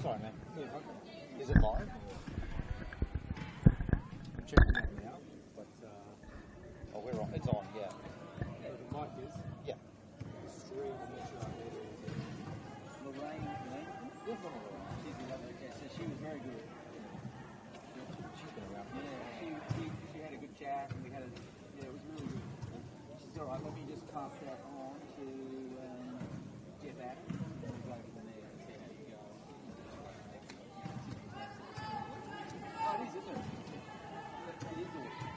Sorry, man. Yeah, okay. Is it live? I'm checking that now, but oh, we're on. It's on, yeah. The mic is? Yeah. Stream and make sure I'm there. Lorraine? Yes, on the road. She's a lovely cat, so she was very good. She's been around. Yeah, she had a good chat, and we had it was really good. She's all right. Let me just pass that on to Jeff Adams, and we'll go from there and see how you go. Oh, it is, isn't it? It is awesome.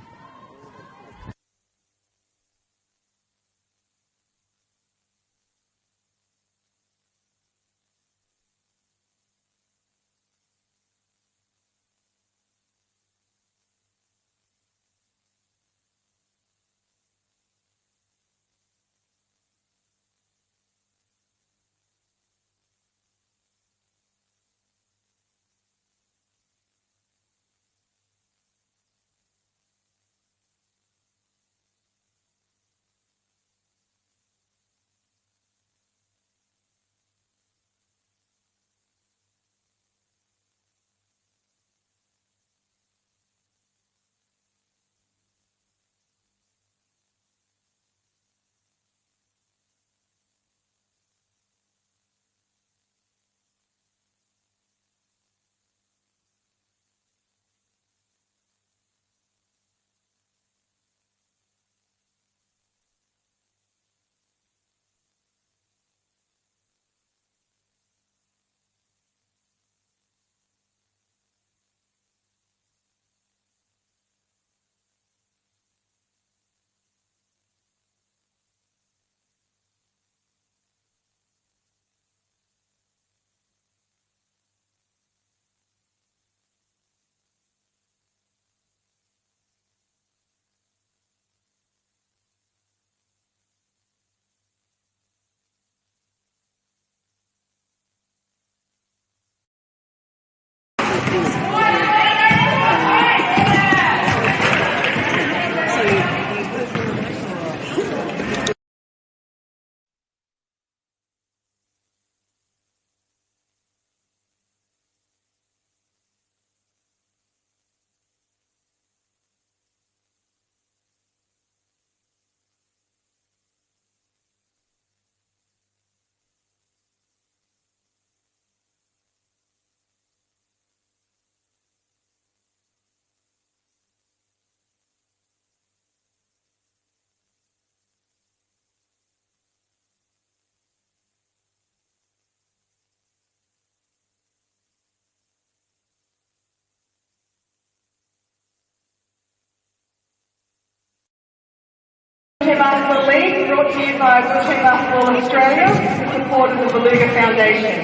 Basketball League, brought to you by Wheelchair Basketball Australia with support of the Beluga Foundation.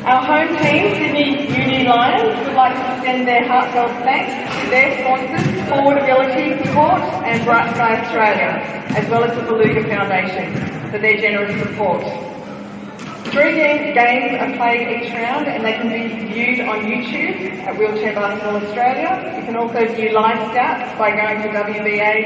Our home team, Sydney Uni Lions, would like to extend their heartfelt thanks to their sponsors, Forward Ability Support and Bright Sky Australia, as well as the Beluga Foundation, for their generous support. 3 games are played each round and they can be viewed on YouTube at Wheelchair Basketball Australia. You can also view live stats by going to wba.net.au.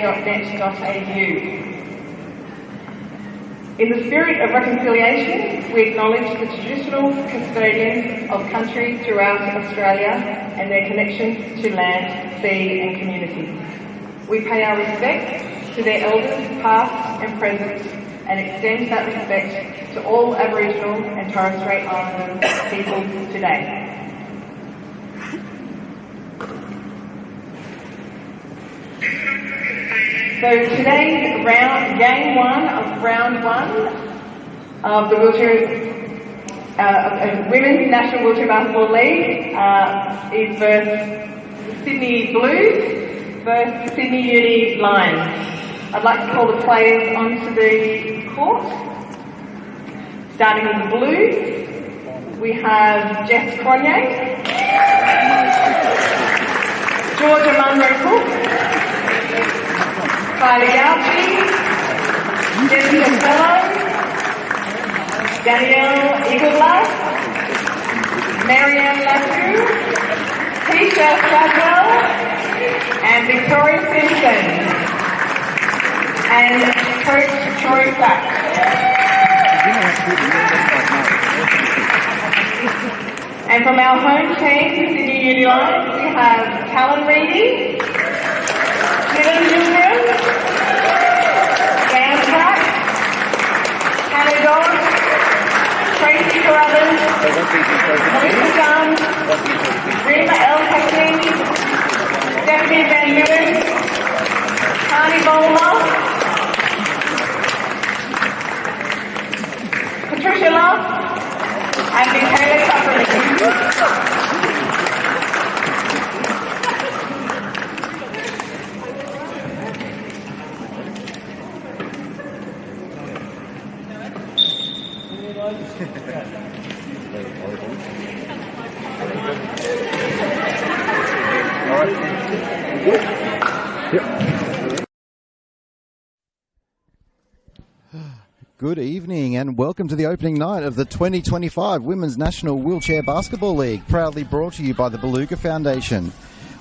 In the spirit of reconciliation, we acknowledge the traditional custodians of country throughout Australia and their connections to land, sea and community. We pay our respects to their elders past and present and extend that respect to all Aboriginal and Torres Strait Islander people today. So today's game one of round one of the Women's National Wheelchair Basketball League is versus Sydney Blues versus Sydney Uni Lions. I'd like to call the players onto the court. Starting with the Blues, we have Jess Cronje, Georgia Munro-Cook, Kylie Gauchi, Jessica Fellow, Danielle Eagleblast, Marianne Latou, Tisha Stradwell, and Victoria Simpson, and Coach Troy Sack. And from our home team, Sydney Uni Lions, we have Callan Reedy, Dylan Gilgrim, Dan Pratt, Hannah Dodd, Tracy Carruthers, Melissa Dunn, Rima L. Hecking, Stephanie Van Meulen, Carney Bowler, Patricia Love, and Michaela Sufferly. Good evening and welcome to the opening night of the 2025 Women's National Wheelchair Basketball League, proudly brought to you by the Beluga Foundation.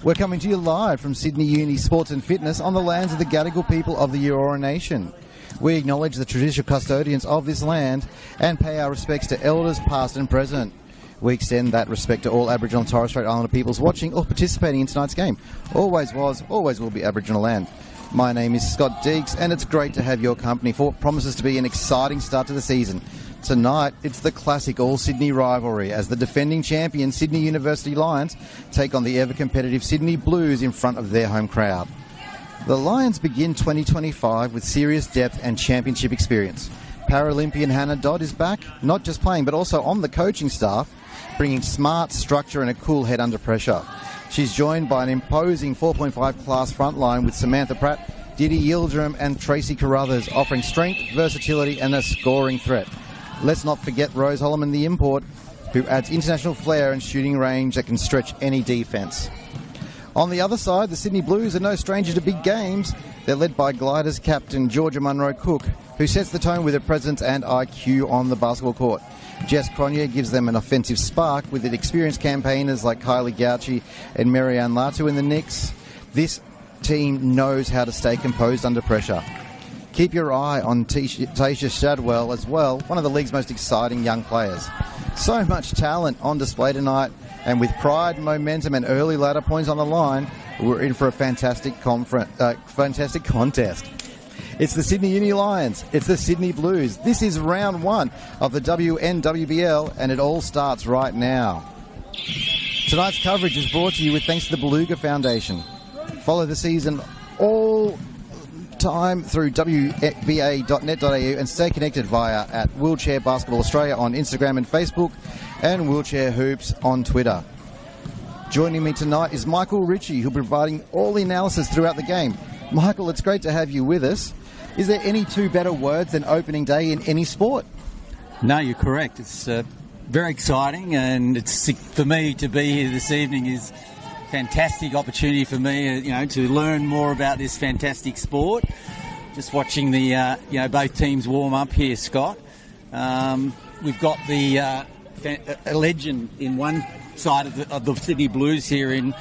We're coming to you live from Sydney Uni Sports and Fitness on the lands of the Gadigal people of the Eora Nation. We acknowledge the traditional custodians of this land and pay our respects to elders past and present. We extend that respect to all Aboriginal and Torres Strait Islander peoples watching or participating in tonight's game. Always was, always will be Aboriginal land. My name is Scott Deeks, and it's great to have your company for what promises to be an exciting start to the season. Tonight, it's the classic all-Sydney rivalry as the defending champion Sydney University Lions take on the ever-competitive Sydney Blues in front of their home crowd. The Lions begin 2025 with serious depth and championship experience. Paralympian Hannah Dodd is back, not just playing but also on the coaching staff, bringing smart structure and a cool head under pressure. She's joined by an imposing 4.5 class front line with Samantha Pratt, Didi Yildirim and Tracy Carruthers, offering strength, versatility and a scoring threat. Let's not forget Rose Holloman, the import, who adds international flair and shooting range that can stretch any defence. On the other side, the Sydney Blues are no stranger to big games. They're led by Gliders captain Georgia Munro Cook, who sets the tone with her presence and IQ on the basketball court. Jess Cronje gives them an offensive spark with experienced campaigners like Kylie Gauchi and Marianne Latu in the Knicks. This team knows how to stay composed under pressure. Keep your eye on Taysha Shadwell as well, one of the league's most exciting young players. So much talent on display tonight, and with pride, momentum and early ladder points on the line, we're in for a fantastic contest. It's the Sydney Uni Lions. It's the Sydney Blues. This is round one of the WNWBL, and it all starts right now. Tonight's coverage is brought to you with thanks to the Beluga Foundation. Follow the season all time through wba.net.au and stay connected via at Wheelchair Basketball Australia on Instagram and Facebook and Wheelchair Hoops on Twitter. Joining me tonight is Michael Ritchie, who'll be providing all the analysis throughout the game. Michael, it's great to have you with us. Is there any two better words than opening day in any sport? No, you're correct. It's very exciting, and it's for me to be here this evening is a fantastic opportunity for me, to learn more about this fantastic sport. Just watching the, both teams warm up here, Scott. We've got a legend in one side of the Sydney Blues here in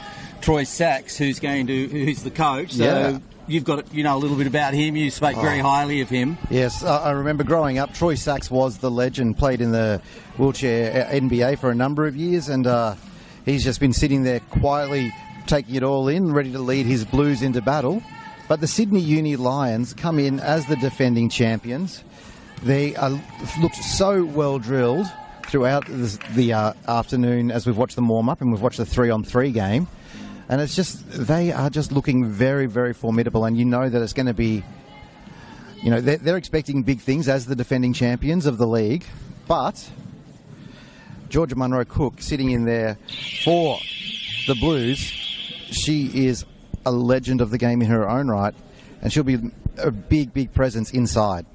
Troy Sachs, who's the coach. So. Yeah. You've got a little bit about him. You spoke very highly of him. Yes, I remember growing up, Troy Sachs was the legend, played in the wheelchair NBA for a number of years, and he's just been sitting there quietly taking it all in, ready to lead his Blues into battle. But the Sydney Uni Lions come in as the defending champions. They looked so well drilled throughout the afternoon as we've watched them warm up, and we've watched the 3-on-3 game. And it's just, they are just looking very, very formidable. And you know that it's going to be, they're expecting big things as the defending champions of the league. But Georgia Munro Cook sitting in there for the Blues, she is a legend of the game in her own right. And she'll be a big, big presence inside.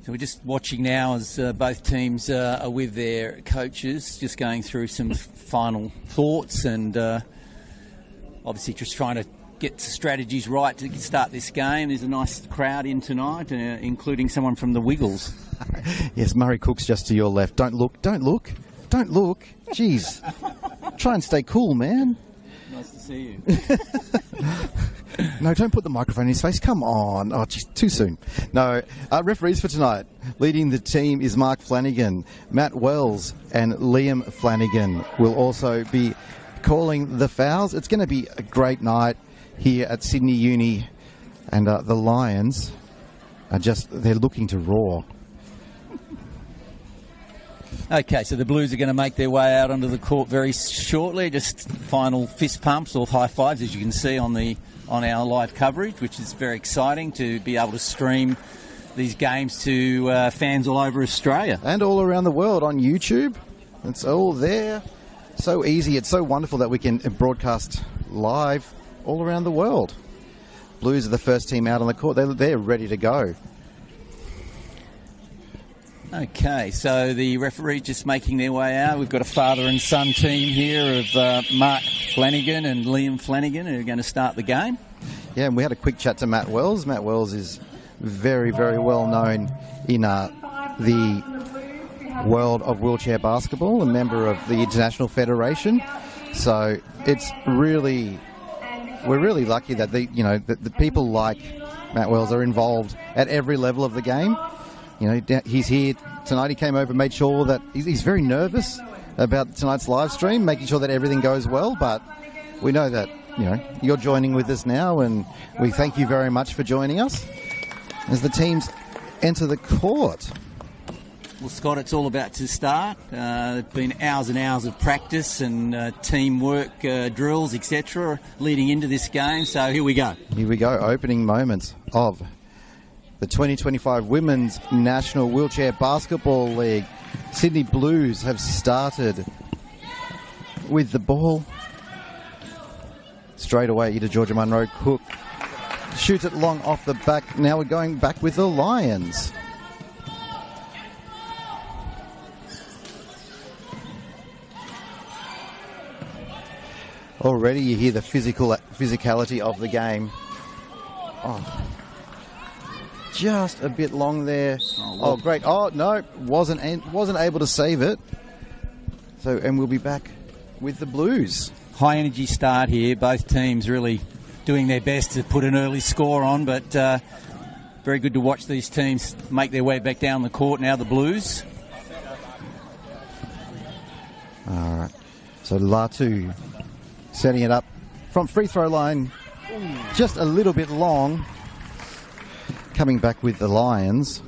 So we're just watching now as both teams are with their coaches, just going through some final thoughts and obviously just trying to get strategies right to start this game. There's a nice crowd in tonight, including someone from the Wiggles. Yes, Murray Cook's just to your left. Don't look. Jeez. Try and stay cool, man. Nice to see you. No, don't put the microphone in his face. Come on. Oh, geez, too soon. No. Referees for tonight. Leading the team is Mark Flanagan. Matt Wells and Liam Flanagan will also be calling the fouls. It's going to be a great night here at Sydney Uni. And the Lions are they're looking to roar. Okay, so the Blues are going to make their way out onto the court very shortly. Just final fist pumps or high fives, as you can see on our live coverage, which is very exciting to be able to stream these games to fans all over Australia. And all around the world on YouTube. It's all there. So easy. It's so wonderful that we can broadcast live all around the world. Blues are the first team out on the court. They're ready to go. Okay, so the referee just making their way out. We've got a father and son team here of Mark Flanagan and Liam Flanagan who are going to start the game. Yeah, and we had a quick chat to Matt Wells. Matt Wells is very, very well known in the world of wheelchair basketball, a member of the International Federation. So it's really, we're really lucky that the people like Matt Wells are involved at every level of the game. You know, he's here tonight. He came over, made sure that he's very nervous about tonight's live stream, making sure that everything goes well. But we know that, you're joining with us now, and we thank you very much for joining us as the teams enter the court. Well, Scott, it's all about to start. There's been hours and hours of practice and teamwork drills, etc., leading into this game. So here we go. Here we go. Opening moments of the 2025 Women's National Wheelchair Basketball League. Sydney Blues have started with the ball. Straight away into Georgia Munro. Cook shoots it long off the back. Now we're going back with the Lions. Already you hear the physicality of the game. Oh. Just a bit long there. Oh, great. Oh, no, wasn't able to save it. So, and we'll be back with the Blues. High energy start here. Both teams really doing their best to put an early score on, but very good to watch these teams make their way back down the court now, the Blues. All right. So Latu setting it up from free throw line. Just a little bit long. Coming back with the Lions.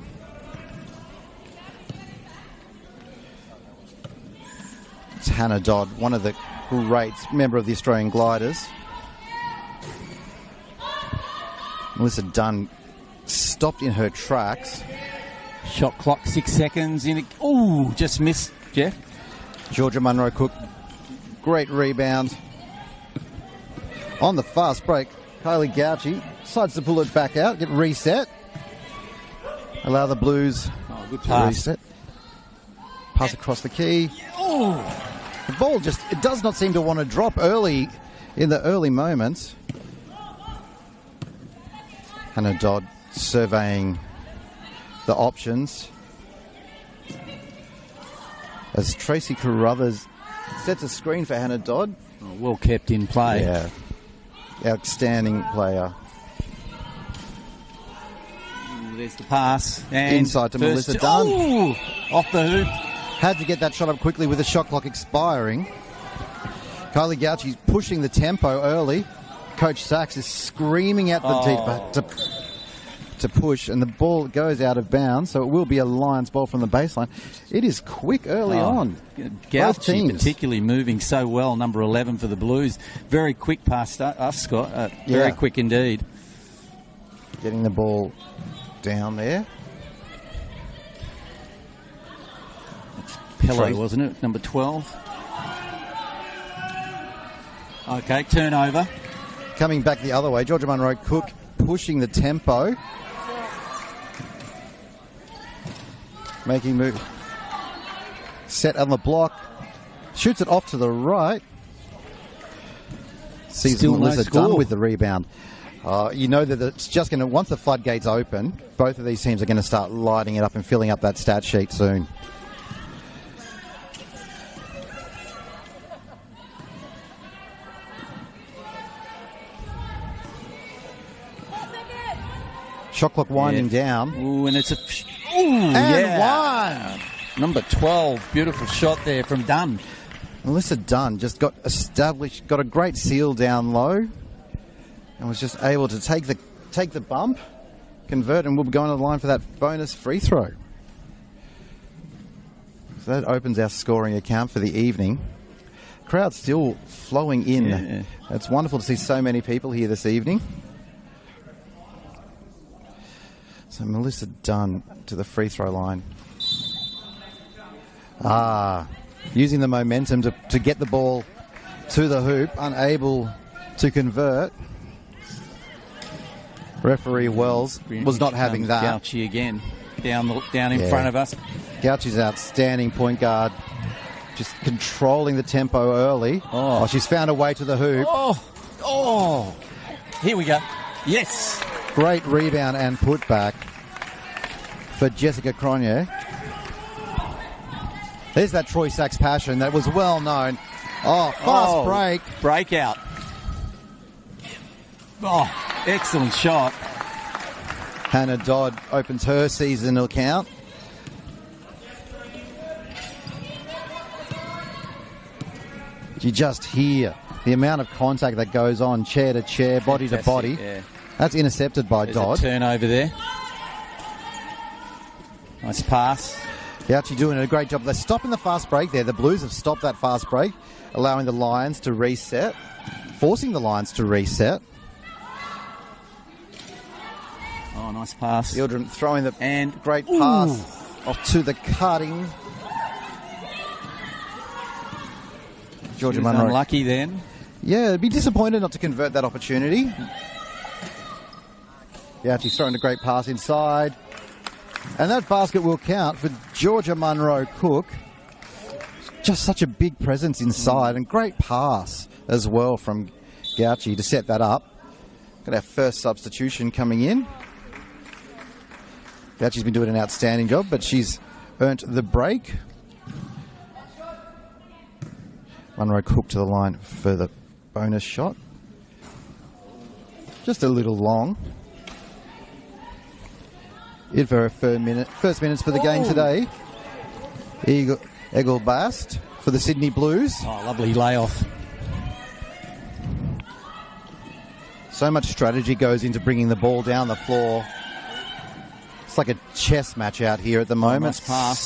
It's Hannah Dodd, one of the greats, member of the Australian Gliders. Melissa Dunn stopped in her tracks. Shot clock 6 seconds. Oh, just missed, Jeff. Georgia Munro Cook, great rebound. On the fast break, Kylie Gauchi decides to pull it back out, get reset. Allow the Blues good to pass. reset. Pass across the key. Oh, the ball it does not seem to want to drop early in the early moments. Hannah Dodd surveying the options as Tracy Carruthers sets a screen for Hannah Dodd. Oh, well kept in play. Yeah, outstanding player. There's the pass. And inside to Melissa Dunn. Ooh, off the hoop. Had to get that shot up quickly with the shot clock expiring. Kylie Gauchi's pushing the tempo early. Coach Sachs is screaming at the to push, and the ball goes out of bounds, so it will be a Lions ball from the baseline. It is quick early on. Gauchi particularly moving so well, number 11 for the Blues. Very quick past us, Scott. Very quick indeed. Getting the ball down there. Pello, wasn't it? Number 12. Okay, turnover. Coming back the other way, Georgia Munro Cook pushing the tempo. Making move. Set on the block. Shoots it off to the right. Sees Still Melissa no score. Dunn with the rebound. You know that it's just going to, once the floodgates open, both of these teams are going to start lighting it up and filling up that stat sheet soon. Shot clock winding down. Ooh, and it's a... And one! Number 12. Beautiful shot there from Dunn. Melissa Dunn just got established, got a great seal down low, and was just able to take the bump, convert, and we'll be going to the line for that bonus free throw. So that opens our scoring account for the evening. Crowd still flowing in. Yeah. It's wonderful to see so many people here this evening. So Melissa Dunn to the free throw line. Using the momentum to get the ball to the hoop, unable to convert. Referee Wells was not having that. Gauchi again, down in front of us. Gauchi's an outstanding point guard, just controlling the tempo early. Oh, she's found a way to the hoop. Oh, here we go. Yes. Great rebound and putback for Jessica Cronje. There's that Troy Sachs passion that was well known. Fast break. Breakout. Excellent shot. Hannah Dodd opens her season account. You just hear the amount of contact that goes on, chair to chair, body to body. Yeah. That's intercepted by There's Dodd. A turnover there. Nice pass. They're actually doing a great job. They're stopping the fast break there. The Blues have stopped that fast break, allowing the Lions to reset, forcing the Lions to reset. Oh, nice pass. Ildren throwing the great pass off to the cutting. Georgia Munro. Unlucky then. Yeah, it'd be disappointed not to convert that opportunity. Yeah, she's throwing a great pass inside. And that basket will count for Georgia Munro Cook. Just such a big presence inside and great pass as well from Gauchi to set that up. Got our first substitution coming in. Gauchi's been doing an outstanding job, but she's earned the break. Munro Cook to the line for the bonus shot. Just a little long. In for her first minutes for the game today. Eggle Bast for the Sydney Blues. Oh, lovely layoff. So much strategy goes into bringing the ball down the floor. It's like a chess match out here at the moment. Nice pass.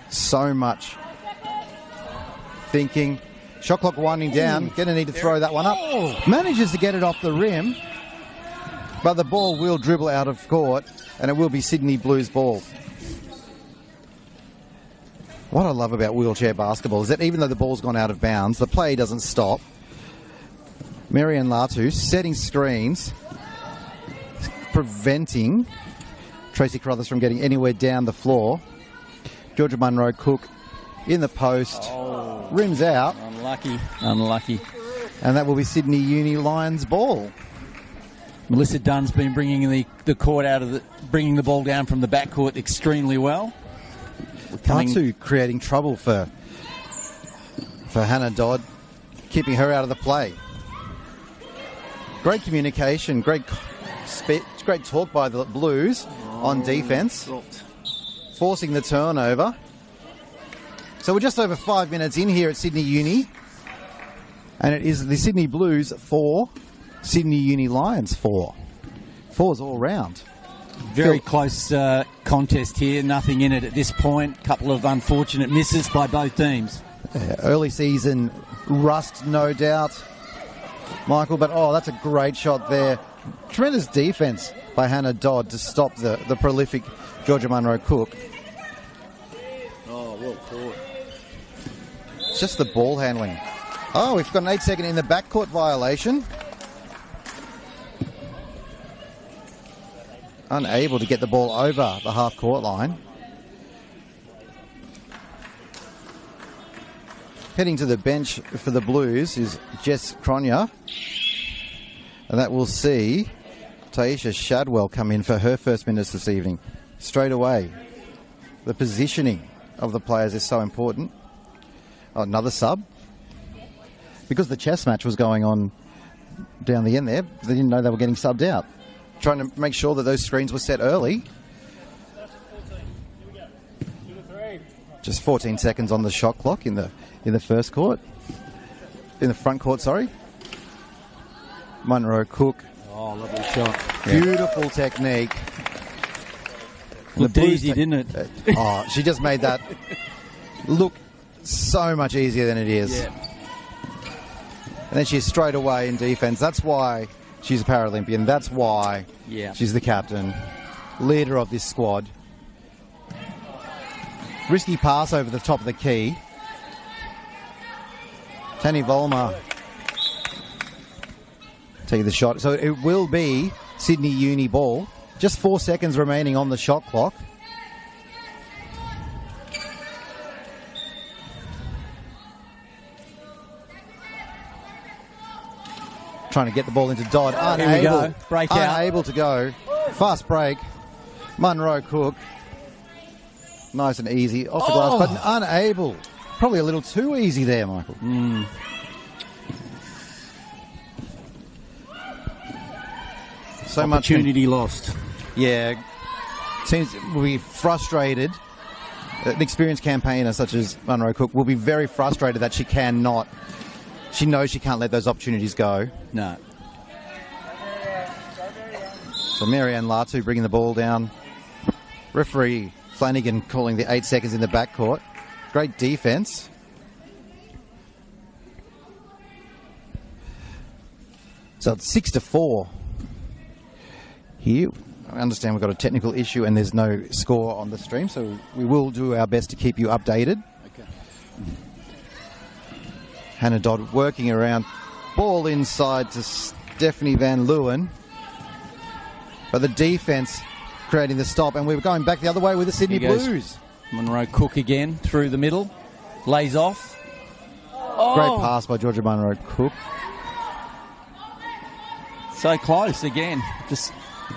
So much thinking. Shot clock winding down. Going to need to throw that one up. Manages to get it off the rim. But the ball will dribble out of court, and it will be Sydney Blues ball. What I love about wheelchair basketball is that even though the ball's gone out of bounds, the play doesn't stop. Marianne Latu setting screens, preventing Tracy Carruthers from getting anywhere down the floor. Georgia Munro Cook in the post, rims out. Unlucky. And that will be Sydney Uni Lions ball. Melissa Dunn's been bringing the court bringing the ball down from the backcourt extremely well. Latu creating trouble for Hannah Dodd, keeping her out of the play. Great communication, great talk by the Blues on defense, forcing the turnover. So we're just over 5 minutes in here at Sydney Uni, and it is the Sydney Blues 4, Sydney Uni Lions 4. 4's all round. Very close contest here. Nothing in it at this point. Couple of unfortunate misses by both teams. Early season rust, no doubt, Michael. But that's a great shot there. Tremendous defense by Hannah Dodd to stop the prolific Georgia Munro Cook. Oh, well caught. It's just the ball handling. We've got an 8-second in the backcourt violation. Unable to get the ball over the half-court line. Heading to the bench for the Blues is Jess Cronje. And that will see Taisha Shadwell come in for her first minutes this evening. Straight away. The positioning of the players is so important. Another sub. Because the chess match was going on down the end there, they didn't know they were getting subbed out. trying to make sure that those screens were set early. Just 14 seconds on the shot clock in the first court. In the front court, sorry. Munro Cook. Oh, lovely shot. Beautiful technique. Looked easy, didn't it? Oh, she just made that look so much easier than it is. Yeah. And then she's straight away in defence. That's why she's a Paralympian. That's why she's the captain, leader of this squad. Risky pass over the top of the key. Tani Volmer take the shot. So it will be Sydney Uni ball. Just 4 seconds remaining on the shot clock. Trying to get the ball into Dodd. Here we go. Break out. Unable to go. Fast break. Munro Cook. Nice and easy off the glass, but unable. Probably a little too easy there, Michael. So much opportunity lost. Yeah. Seems will be frustrated. An experienced campaigner such as Munro Cook will be very frustrated that she cannot. She knows she can't let those opportunities go. No. So Marianne Latu bringing the ball down. Referee Flanagan calling the 8 seconds in the backcourt. Great defence. So it's 6-4 here. I understand we've got a technical issue and there's no score on the stream, so we will do our best to keep you updated. Okay. Hannah Dodd working around. Ball inside to Stephanie Van Leeuwen. But the defence creating the stop, and we're going back the other way with the Sydney Blues. Munro Cook again through the middle. Lays off. Great pass by Georgia Munro Cook. So close again. Just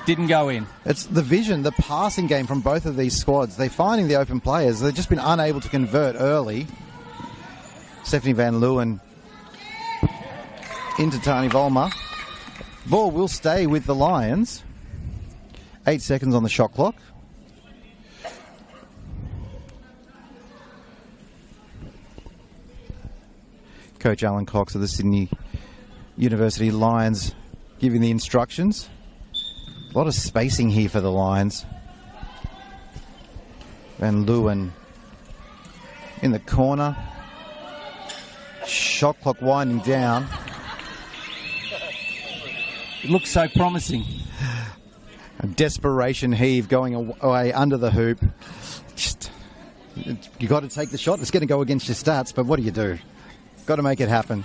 didn't go in. It's the vision, the passing game from both of these squads. They're finding the open players. They've just been unable to convert early. Stephanie Van Leeuwen into Tani Volmer. Ball will stay with the Lions. 8 seconds on the shot clock. Coach Alan Cox of the Sydney University Lions giving the instructions. A lot of spacing here for the Lions. Van Leeuwen in the corner. Shot clock winding down. It looks so promising. A desperation heave going away under the hoop. You got to take the shot. It's going to go against your stats, but what do? Got to make it happen.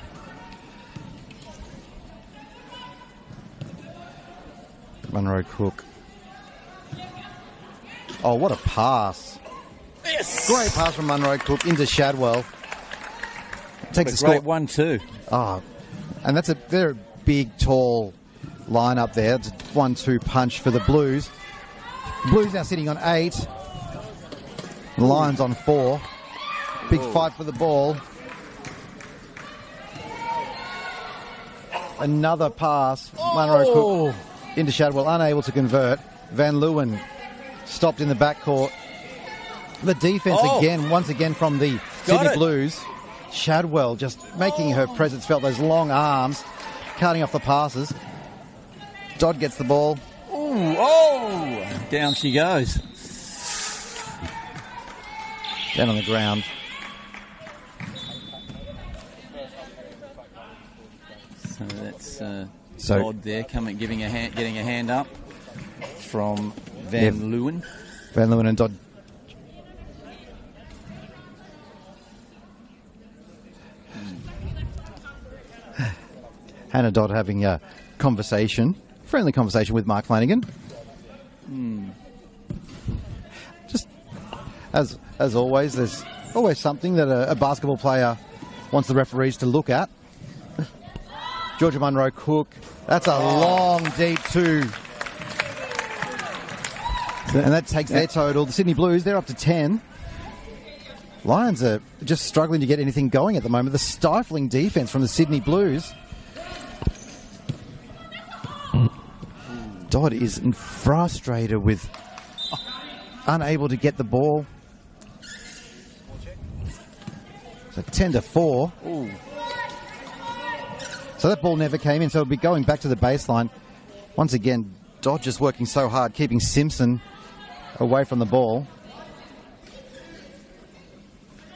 Munro Cook. Oh, what a pass. Yes! Great pass from Munro Cook into Shadwell. Takes the Great score. 1-2. Oh, and that's a very big, tall line up there. It's a 1-2 punch for the Blues. Blues now sitting on 8. The Lions on 4. Big fight for the ball. Another pass. Munro Cook into Shadwell, unable to convert. Van Leeuwen stopped in the backcourt. The defence once again from the Sydney Blues. Shadwell just making her presence felt, those long arms, cutting off the passes. Dodd gets the ball. Down she goes. Down on the ground. So that's Dodd there getting a hand up from Van Leeuwen. Van Leeuwen and Dodd. Hannah Dodd having a friendly conversation with Mark Flanagan. Just as always, there's always something that a basketball player wants the referees to look at. Georgia Munro Cook, that's a long, deep 2. And that takes their total. The Sydney Blues, they're up to 10. Lions are just struggling to get anything going at the moment. The stifling defence from the Sydney Blues. Dodd is frustrated with unable to get the ball. So 10-4. Ooh. So that ball never came in, so it'll be going back to the baseline. Once again, Dodd just working so hard, keeping Simpson away from the ball.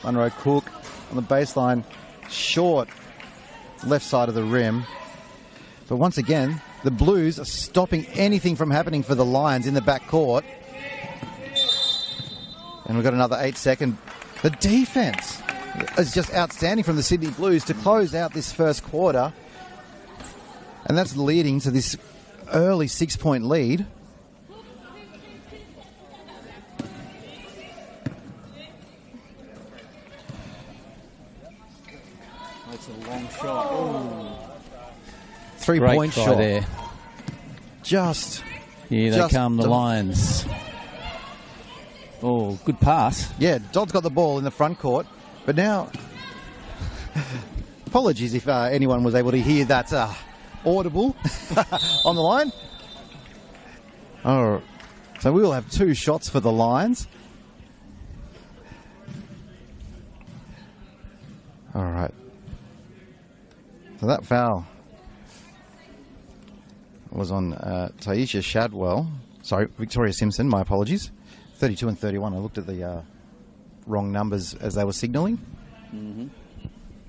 Munro Cook on the baseline, short left side of the rim. But once again, the Blues are stopping anything from happening for the Lions in the back court. And we've got another 8-second. The defense is just outstanding from the Sydney Blues to close out this first quarter. And that's leading to this early 6-point lead. That's a long shot. Ooh. 3-point shot there. Just. Here they come, the Lions. Oh, good pass. Yeah, Dodd's got the ball in the front court, but now, apologies if anyone was able to hear that audible on the line. Oh, so we will have 2 shots for the Lions. All right. So that foul was on Taisha Shadwell. Sorry, Victoria Simpson, my apologies. 32 and 31. I looked at the wrong numbers as they were signalling. Mm-hmm.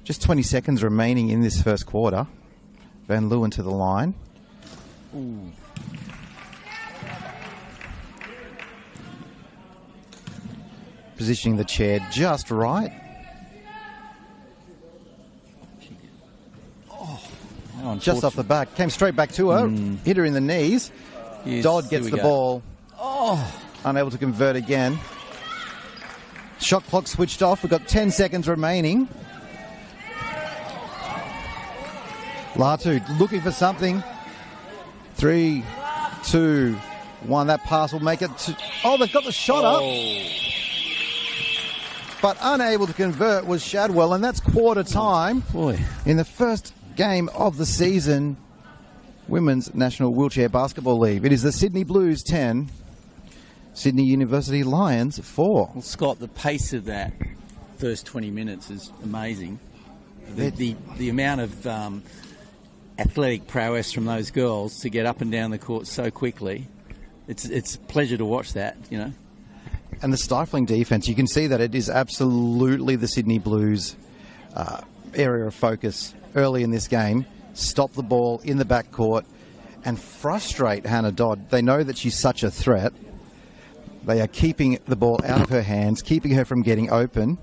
Just 20 seconds remaining in this first quarter. Van Leeuwen to the line. Ooh. Positioning the chair just right. Just off the back. Came straight back to her. Hit her in the knees. Yes, Dodd gets the ball. Oh. Unable to convert again. Shot clock switched off. We've got 10 seconds remaining. Latu looking for something. 3, 2, 1. That pass will make it to... Oh, they've got the shot up. But unable to convert was Shadwell, and that's quarter time. Boy. In the first game of the season, Women's National Wheelchair Basketball League. It is the Sydney Blues 10, Sydney University Lions 4. Well, Scott, the pace of that first 20 minutes is amazing. The amount of athletic prowess from those girls to get up and down the court so quickly, it's a pleasure to watch that, you know. And the stifling defence, you can see that it is absolutely the Sydney Blues area of focus early in this game. Stop the ball in the backcourt and frustrate Hannah Dodd. They know that she's such a threat. They are keeping the ball out of her hands, keeping her from getting open,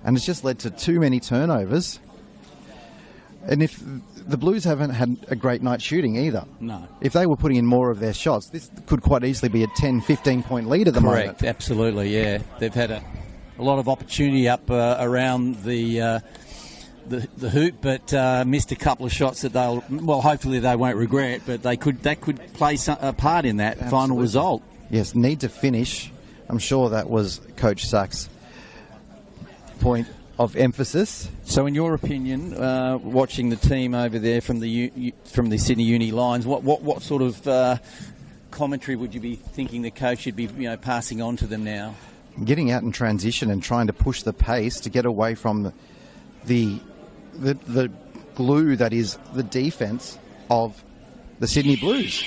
and it's just led to too many turnovers. And if the Blues haven't had a great night shooting either. No. If they were putting in more of their shots, this could quite easily be a 10, 15-point lead at the moment. Correct, absolutely, yeah. They've had a lot of opportunity up around the hoop, but missed a couple of shots that hopefully they won't regret, but that could play a part in that Absolutely. Final result. Yes, need to finish. I'm sure that was Coach Sachs' point of emphasis. So, in your opinion, watching the team over there from the Sydney Uni Lions, what sort of commentary would you be thinking the coach should be passing on to them now? Getting out in transition and trying to push the pace to get away from the glue that is the defence of the Sydney Blues.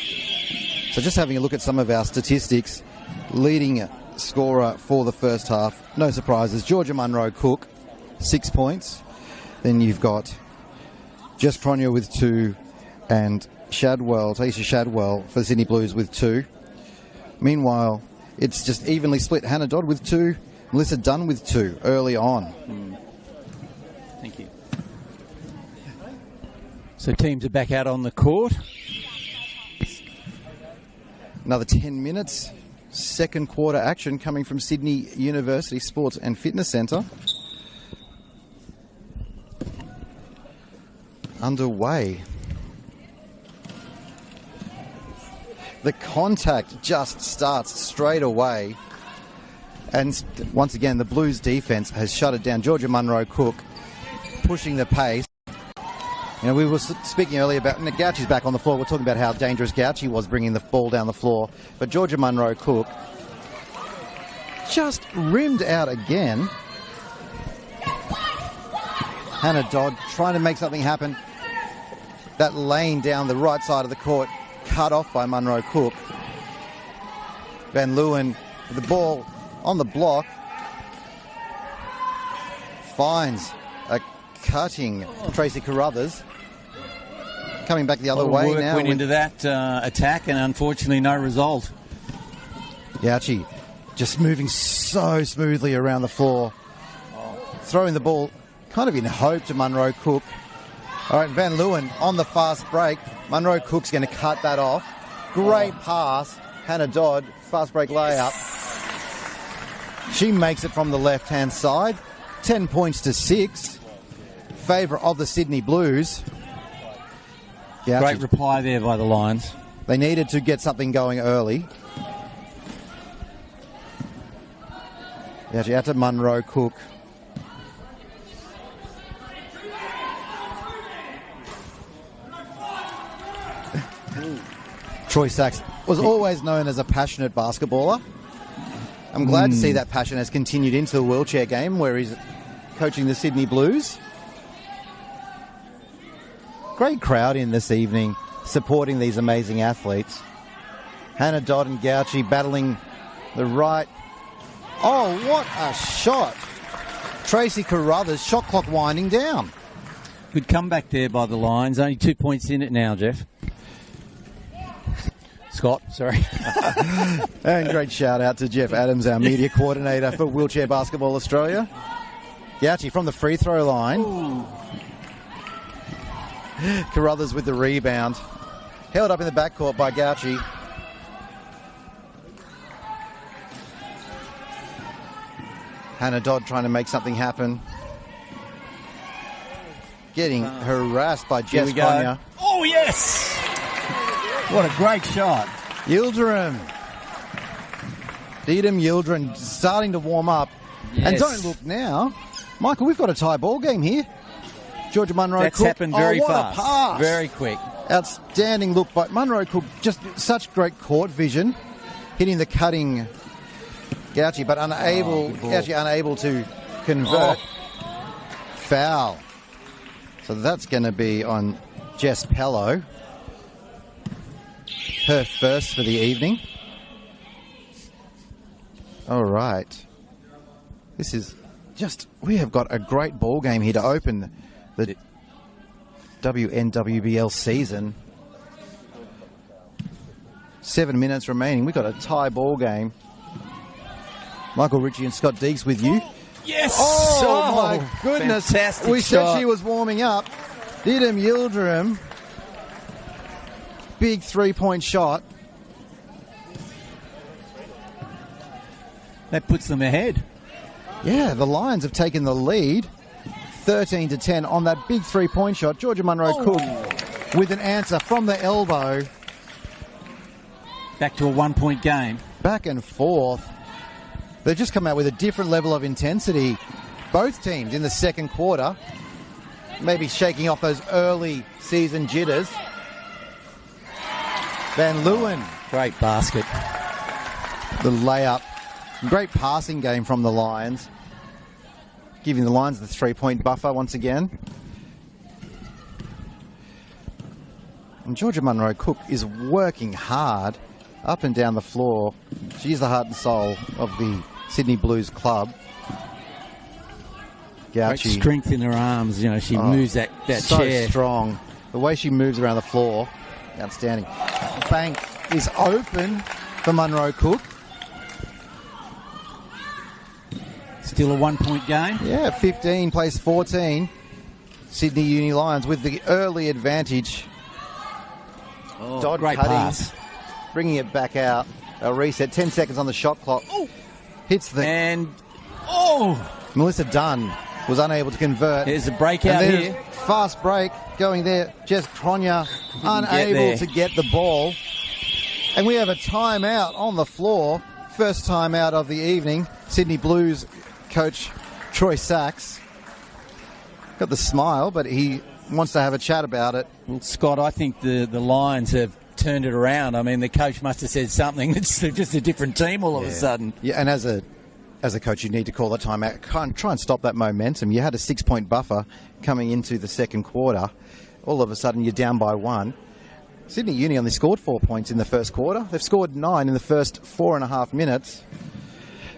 So just having a look at some of our statistics, leading scorer for the first half, no surprises, Georgia Munro Cook, 6 points. Then you've got Jess Cronje with 2 and Taisha Shadwell for the Sydney Blues with 2. Meanwhile, it's just evenly split. Hannah Dodd with 2, Melissa Dunn with 2 early on. Thank you. So teams are back out on the court. Another 10 minutes. Second quarter action coming from Sydney University Sports and Fitness Centre. Underway. The contact just starts straight away. And once again, the Blues defence has shut it down. Georgia Munro Cook pushing the pace. You know, we were speaking earlier about Gauchi's back on the floor. We're talking about how dangerous Gauchi was bringing the ball down the floor. But Georgia Munro Cook just rimmed out again. Hannah Dodd trying to make something happen. That lane down the right side of the court cut off by Munro Cook. Van Leeuwen with the ball on the block. Finds a cutting Tracy Carruthers. Coming back the other way work now. Went into that attack, and unfortunately no result. Gauchi just moving so smoothly around the floor. Throwing the ball kind of in hope to Munro Cook. All right, Van Leeuwen on the fast break. Munro Cook's going to cut that off. Great pass. Hannah Dodd, fast break layup. She makes it from the left-hand side. 10 points to 6. Favour of the Sydney Blues. Gauchi. Great reply there by the Lions. They needed to get something going early. Gauchi out to Munro Cook. Troy Sachs was always known as a passionate basketballer. I'm glad to see that passion has continued into the wheelchair game where he's coaching the Sydney Blues. Great crowd in this evening supporting these amazing athletes. Hannah Dodd and Gauchi battling the right. Oh, what a shot. Tracy Carruthers, shot clock winding down. Good comeback there by the Lions. Only 2 points in it now, Jeff. Scott, sorry. And great shout out to Jeff Adams, our media coordinator for Wheelchair Basketball Australia. Gauchi from the free throw line. Ooh. Carruthers with the rebound. Held up in the backcourt by Gauchi. Hannah Dodd trying to make something happen. Getting harassed by Jess Konya. Oh, yes! What a great shot. Yildirim. Deedham Yildirim starting to warm up. Yes. And don't look now. Michael, we've got a tie ball game here. Georgia Munro That's Cook. happened very what fast. A pass. Very quick. Outstanding look by Munro Cook. Just such great court vision. Hitting the cutting Gauchi, but unable to convert. Foul. So that's going to be on Jess Pello. Her first for the evening. All right. This is just, we have got a great ball game here to open the WNWBL season. 7 minutes remaining. We've got a tie ball game. Michael Ritchie and Scott Deeks with you. Yes! Oh, my goodness. Fantastic we shot. said she was warming up. Deedham Yildirim. Big three-point shot. That puts them ahead. Yeah, the Lions have taken the lead. 13-10 on that big three-point shot. Georgia Munro Cook with an answer from the elbow. Back to a 1 point game. Back and forth. They've just come out with a different level of intensity. Both teams in the second quarter. Maybe shaking off those early season jitters. Van Leeuwen. Great basket. The layup. Great passing game from the Lions. Giving the Lions the 3-point buffer once again. And Georgia Munro Cook is working hard up and down the floor. She's the heart and soul of the Sydney Blues club. Great Gauchi. strength in her arms. You know, she moves that so chair. Strong. The way she moves around the floor. Outstanding. Bank is open for Munro Cook. Still a 1 point game. Yeah, 15 plays 14. Sydney Uni Lions with the early advantage. Dodd great cutting, pass. bringing it back out. A reset. 10 seconds on the shot clock. Hits the... And, Melissa Dunn was unable to convert. There's a breakout and here. Fast break going there. Jess Kronya unable to get the ball. And we have a timeout on the floor. First timeout of the evening. Sydney Blues coach Troy Sachs got the smile, but he wants to have a chat about it. Well, Scott, I think the Lions have turned it around. I mean, the coach must have said something. It's just a different team all of a sudden. Yeah, and as a coach, you need to call a timeout. Try and stop that momentum. You had a 6-point buffer coming into the second quarter. All of a sudden, you're down by 1. Sydney Uni only scored 4 points in the first quarter. They've scored 9 in the first 4.5 minutes.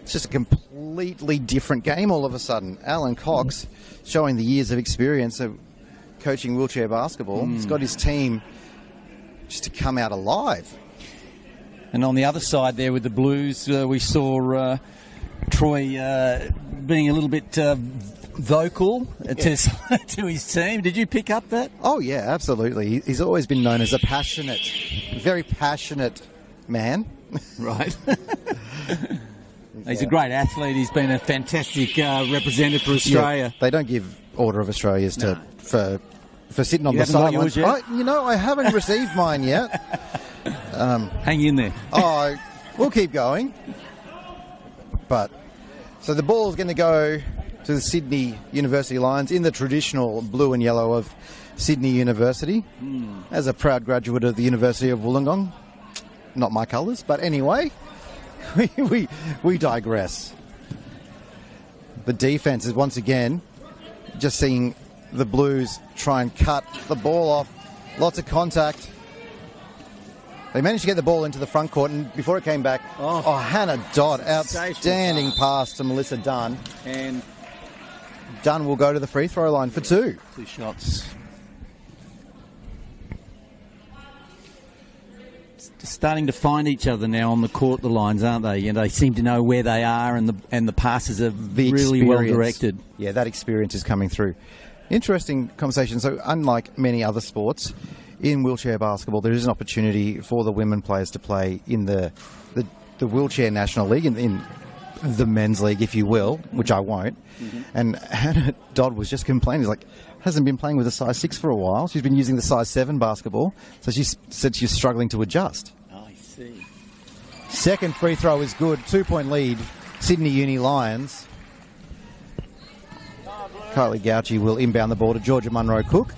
It's just a completely different game all of a sudden. Alan Cox, showing the years of experience of coaching wheelchair basketball, has got his team just to come out alive. And on the other side there with the Blues, we saw Troy being a little bit vocal to his team. Did you pick up that? Oh, yeah, absolutely. He's always been known as a very passionate man. Right. He's a great athlete. He's been a fantastic representative for Australia. Yeah, they don't give Order of Australia's for sitting on the sidelines. I haven't received mine yet. Hang in there. We'll keep going. But so the ball is going to go to the Sydney University Lions in the traditional blue and yellow of Sydney University. As a proud graduate of the University of Wollongong, not my colours, but anyway, we digress. The defence is once again just seeing the Blues try and cut the ball off. Lots of contact. They managed to get the ball into the front court, and before it came back, Hannah Dodd, outstanding pass to Melissa Dunn. And Dunn will go to the free throw line for 2. 2 shots. Starting to find each other now on the court, the Lions, aren't they? And they seem to know where they are, and the passes are really well directed. Yeah, that experience is coming through. Interesting conversation. So, unlike many other sports, in wheelchair basketball, there is an opportunity for the women players to play in the wheelchair national league, in the men's league, if you will, which I won't. And Hannah Dodd was just complaining. He's like, hasn't been playing with a size 6 for a while. She's been using the size 7 basketball. So she said she's struggling to adjust. I see. Second free throw is good. 2-point lead, Sydney Uni Lions. Kylie Gauchi will inbound the ball to Georgia Munro Cook.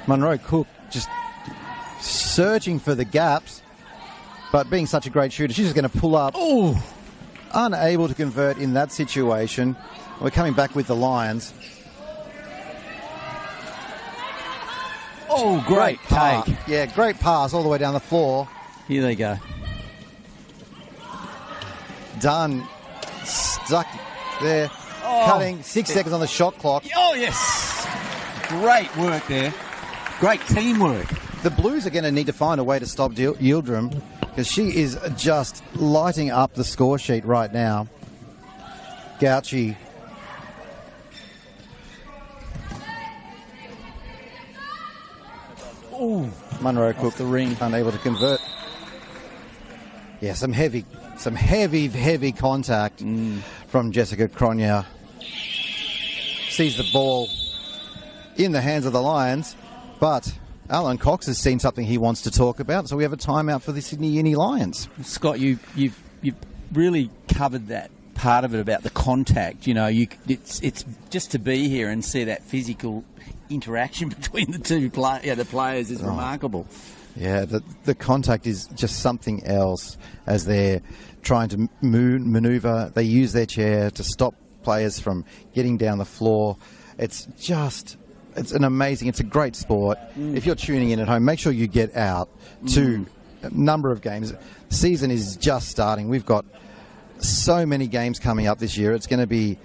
Munro Cook just searching for the gaps, but being such a great shooter, she's just going to pull up. Oh, unable to convert in that situation. We're coming back with the Lions. Oh, great pass. take. Yeah, great pass all the way down the floor. Here they go. Dunn stuck there, cutting 6 seconds on the shot clock. Oh, yes. Great work there. Great teamwork. The Blues are going to need to find a way to stop Yildirim, because she is just lighting up the score sheet right now. Gauchi. Ooh. Munro Cook, the ring, unable to convert. Yeah, some heavy contact from Jessica Cronje. Sees the ball in the hands of the Lions, but Alan Cox has seen something he wants to talk about, so we have a timeout for the Sydney Uni Lions. Scott, you've really covered that part of it about the contact. You know, it's just to be here and see that physical interaction between the players is remarkable. Yeah, the contact is just something else as they're trying to manoeuvre. They use their chair to stop players from getting down the floor. It's a great sport. If you're tuning in at home, make sure you get out to a number of games. The season is just starting. We've got so many games coming up this year. It's going to be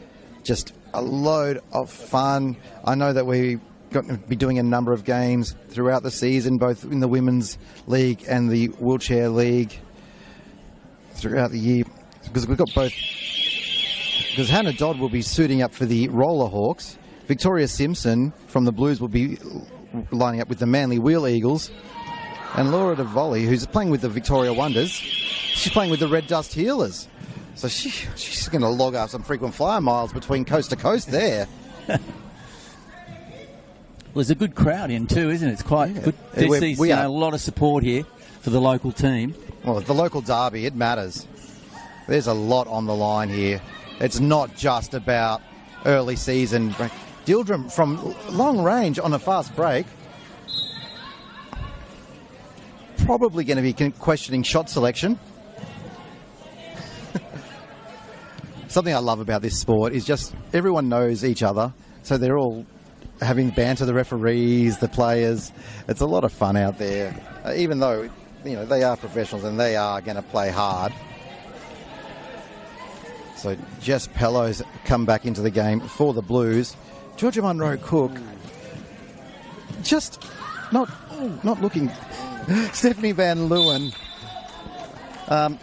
just a load of fun. I know that we're going to be doing a number of games throughout the season, both in the Women's League and the Wheelchair League throughout the year, because we've got both. Because Hannah Dodd will be suiting up for the Roller Hawks. Victoria Simpson from the Blues will be lining up with the Manly Wheel Eagles. And Laura De Volley, who's playing with the Victoria Wonders, she's playing with the Red Dust Healers. So she's going to log off some frequent flyer miles between coast to coast there. Well, there's a good crowd in too, isn't it? It's quite good to see a lot of support here for the local team. Well, the local derby, it matters. There's a lot on the line here. It's not just about early season. Dildrum from long range on a fast break. Probably going to be questioning shot selection. Something I love about this sport is just everyone knows each other. So they're all having banter, the referees, the players. It's a lot of fun out there. Even though, they are professionals and they are going to play hard. So Jess Pello's come back into the game for the Blues. Georgia Munro Cook just not looking. Stephanie Van Leeuwen.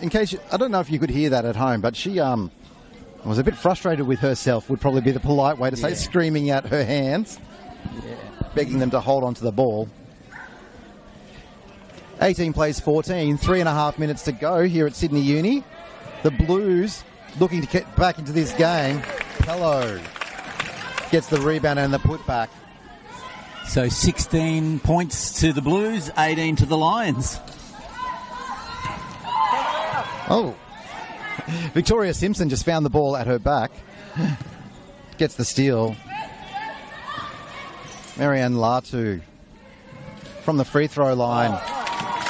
In case I don't know if you could hear that at home, but she was a bit frustrated with herself, would probably be the polite way to say, screaming at her hands, begging them to hold on to the ball. 18 plays 14, 3.5 minutes to go here at Sydney Uni. The Blues looking to get back into this game. Pello gets the rebound and the putback. So 16 points to the Blues, 18 to the Lions. Oh, Victoria Simpson just found the ball at her back. Gets the steal. Marianne Latu from the free throw line.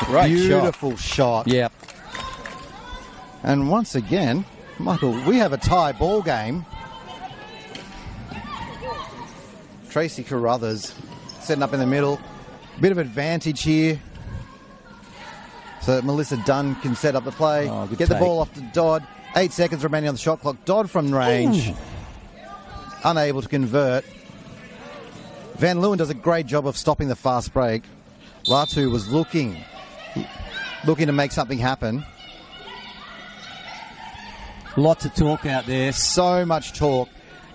Great Beautiful shot. Yep. And once again, Michael, we have a tie ball game. Tracy Carruthers setting up in the middle. Bit of advantage here. So that Melissa Dunn can set up the play. Get the ball off to Dodd. 8 seconds remaining on the shot clock. Dodd from range. Ooh. Unable to convert. Van Leeuwen does a great job of stopping the fast break. Latu was looking to make something happen. Lots of talk out there. So much talk.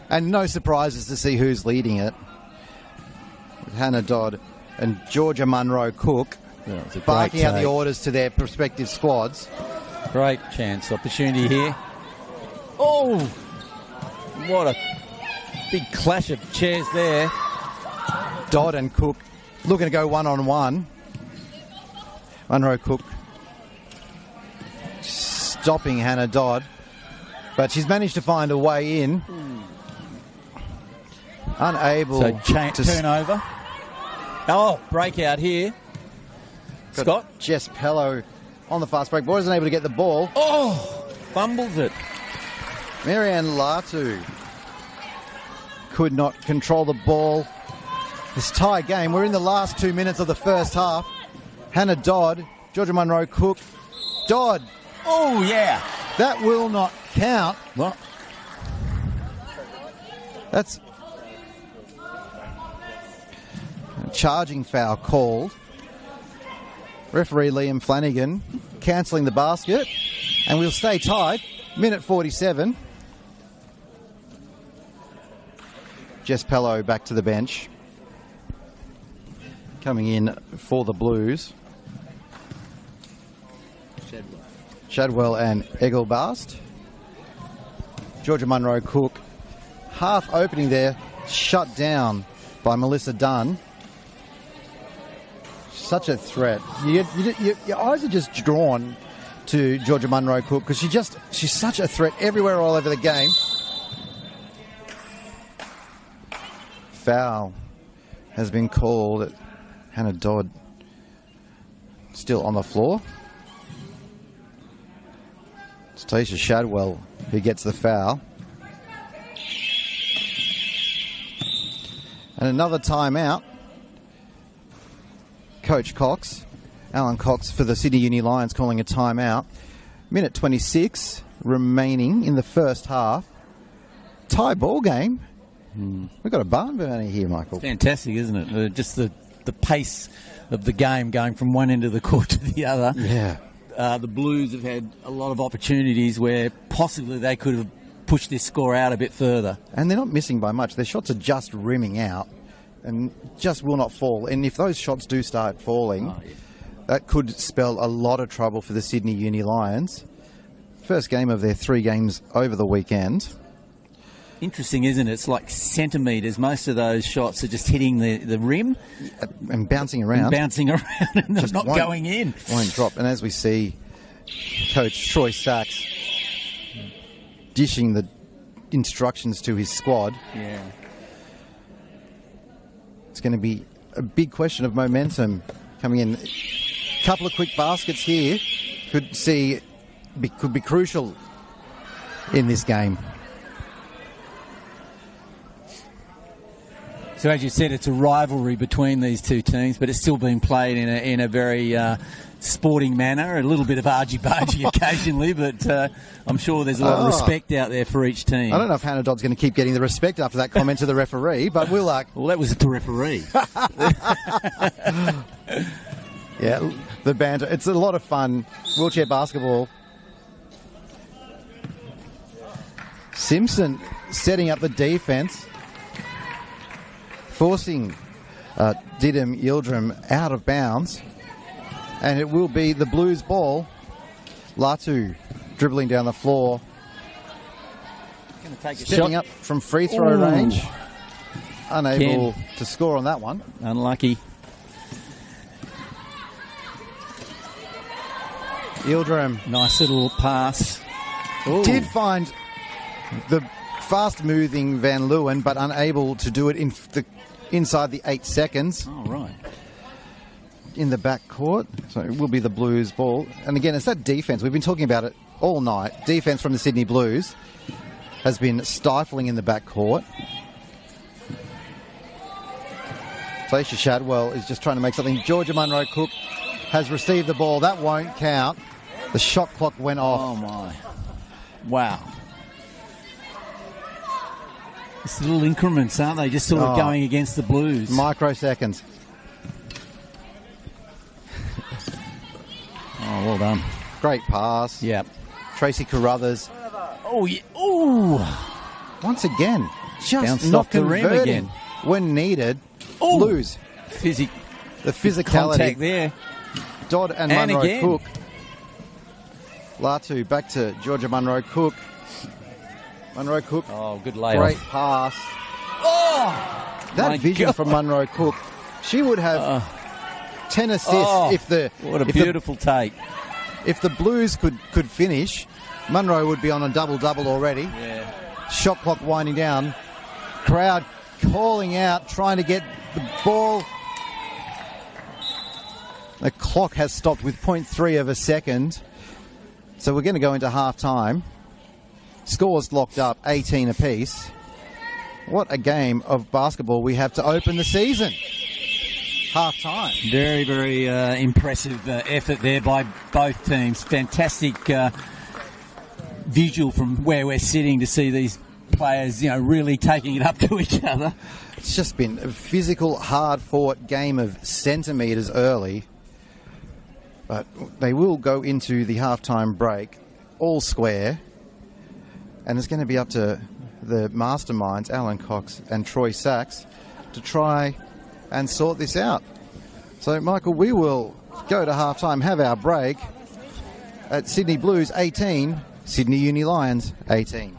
And no surprises to see who's leading it. Hannah Dodd and Georgia Munro Cook barking out the orders to their prospective squads. Great chance, opportunity here. Oh, what a big clash of chairs there. Dodd and Cook looking to go one-on-one. Munro Cook stopping Hannah Dodd, but she's managed to find a way in. Unable to turnover. Oh, breakout here. Scott. Jess Pello on the fast break. Wasn't able to get the ball. Oh, fumbles it. Marianne Latu could not control the ball. This tie game. We're in the last 2 minutes of the first half. Hannah Dodd, Georgia Munro Cook. Dodd. Oh, yeah. That will not count. What? That's a charging foul called. Referee Liam Flanagan cancelling the basket. And we'll stay tied. Minute 47. Jess Pello back to the bench. Coming in for the Blues. Shadwell and Egelbast. Georgia Munro Cook. Half opening there. Shut down by Melissa Dunn. Such a threat. Your eyes are just drawn to Georgia Munro Cook because she's such a threat everywhere, all over the game. Foul has been called. Hannah Dodd still on the floor. It's Tasha Shadwell who gets the foul. And another timeout. Coach Cox, Alan Cox for the Sydney Uni Lions calling a timeout. Minute 26 remaining in the first half. Tie ball game. We've got a barn burner here, Michael. It's fantastic, isn't it? Just the pace of the game going from one end of the court to the other. Yeah. The Blues have had a lot of opportunities where possibly they could have pushed this score out a bit further. And they're not missing by much. Their shots are just rimming out and just will not fall. And if those shots do start falling, that could spell a lot of trouble for the Sydney Uni Lions. First game of their 3 games over the weekend. Interesting, isn't it? It's like centimetres. Most of those shots are just hitting the rim. And bouncing around. And they're not going in. Won't drop. And as we see, Coach Troy Sachs dishing the instructions to his squad. Yeah. It's going to be a big question of momentum coming in. A couple of quick baskets here could be crucial in this game. So as you said, it's a rivalry between these two teams, but it's still being played in a very sporting manner. A little bit of argy-bargy occasionally, but I'm sure there's a lot of respect out there for each team. I don't know if Hannah Dodd's going to keep getting the respect after that comment to the referee, but we'll... Well, that was the referee. Yeah, the banter. It's a lot of fun. Wheelchair basketball. Simpson setting up the defence, forcing Didim Yildirim out of bounds. And it will be the Blues ball. Latu dribbling down the floor. Going to take a Stepping shot up from free throw range. Unable to score on that one. Unlucky. Yildirim Nice little pass. Ooh. did find the fast-moving Van Leeuwen, but unable to do it inside the 8 seconds. Oh, right. In the back court. So it will be the Blues ball. And again, it's that defence. We've been talking about it all night. Defence from the Sydney Blues has been stifling in the back court. Felicia Shadwell is just trying to make something. Georgia Munro Cook has received the ball. That won't count. The shot clock went off. Oh, my. Wow. It's little increments, aren't they? Just sort of going against the Blues. Microseconds. Oh, well done. Great pass. Yep. Tracy Carruthers. Oh, yeah. Ooh. Once again, just Bounced not off the rim converting again. when needed. Ooh. Blues. The The physicality. contact there. Dodd and And Munro again. Cook. Latu back to Georgia Munro Cook. Munro Cook. Oh, good layoff. Great pass. Oh! That My vision God. from Munro Cook. She would have 10 assists if the What a if beautiful take. if the Blues could finish. Munro would be on a double-double already. Yeah. Shot clock winding down. Crowd calling out, trying to get the ball. The clock has stopped with 0.3 of a second. So we're going to go into half-time. Scores locked up, 18 apiece. What a game of basketball we have to open the season. Half-time. Very, very impressive effort there by both teams. Fantastic visual from where we're sitting to see these players, really taking it up to each other. It's just been a physical, hard-fought game of centimetres early. But they will go into the halftime break all square. And it's going to be up to the masterminds, Alan Cox and Troy Sachs, to try and sort this out. So, Michael, we will go to halftime, have our break at Sydney Blues 18, Sydney Uni Lions 18.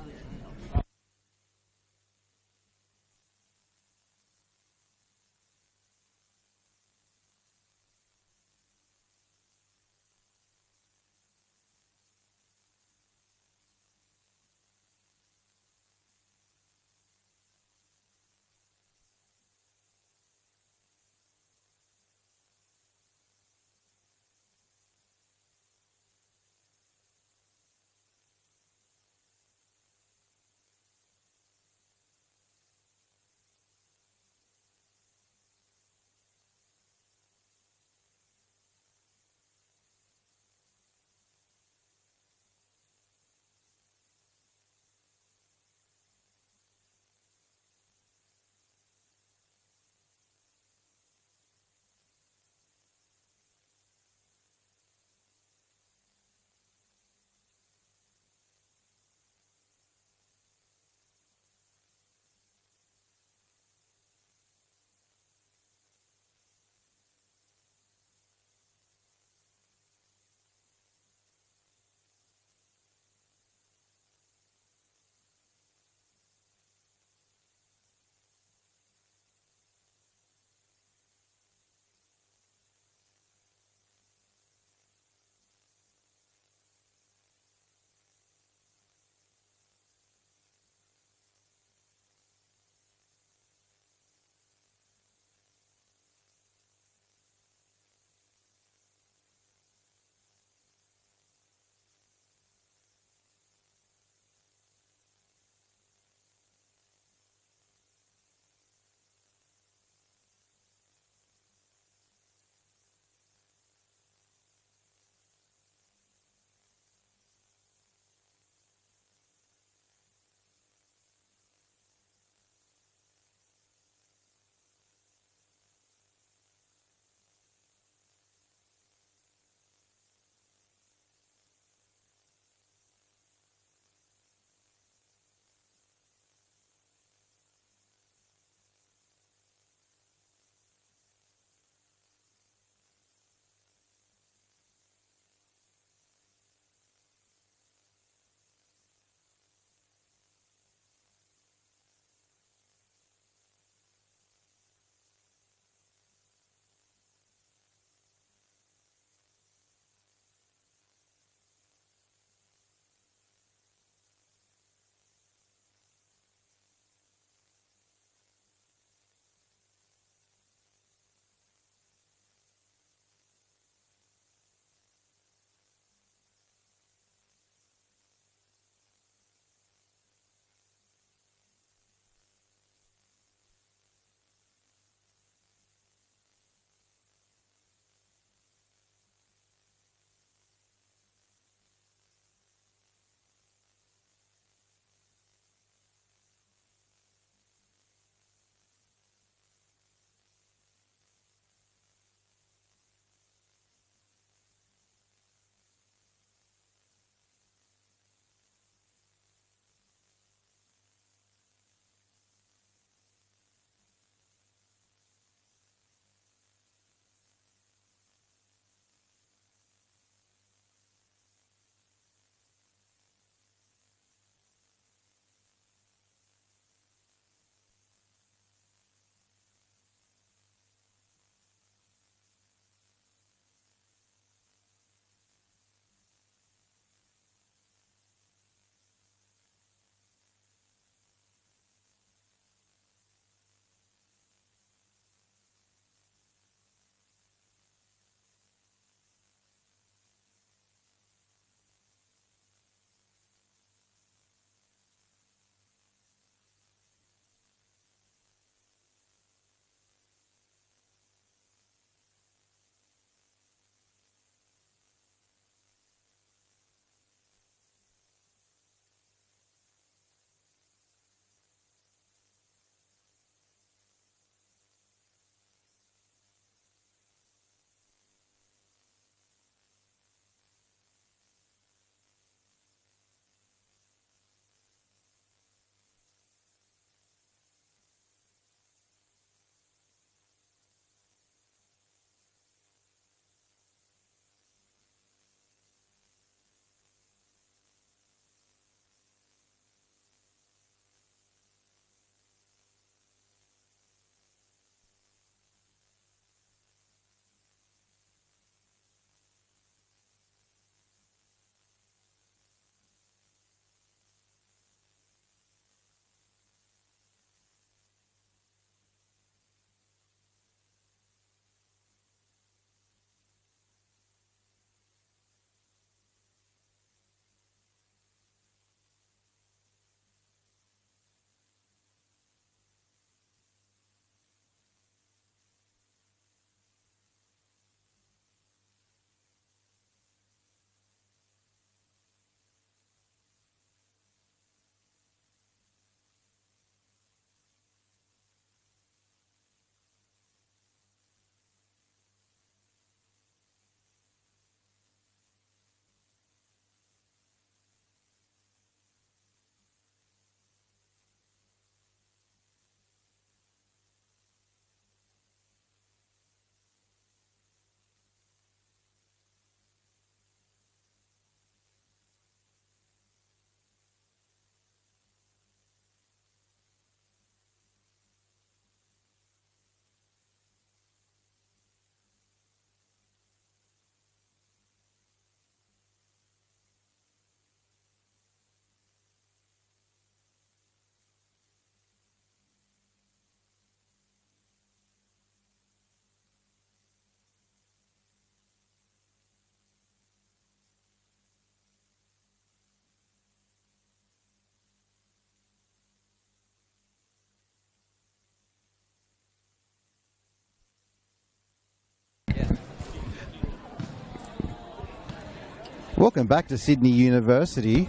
Welcome back to Sydney University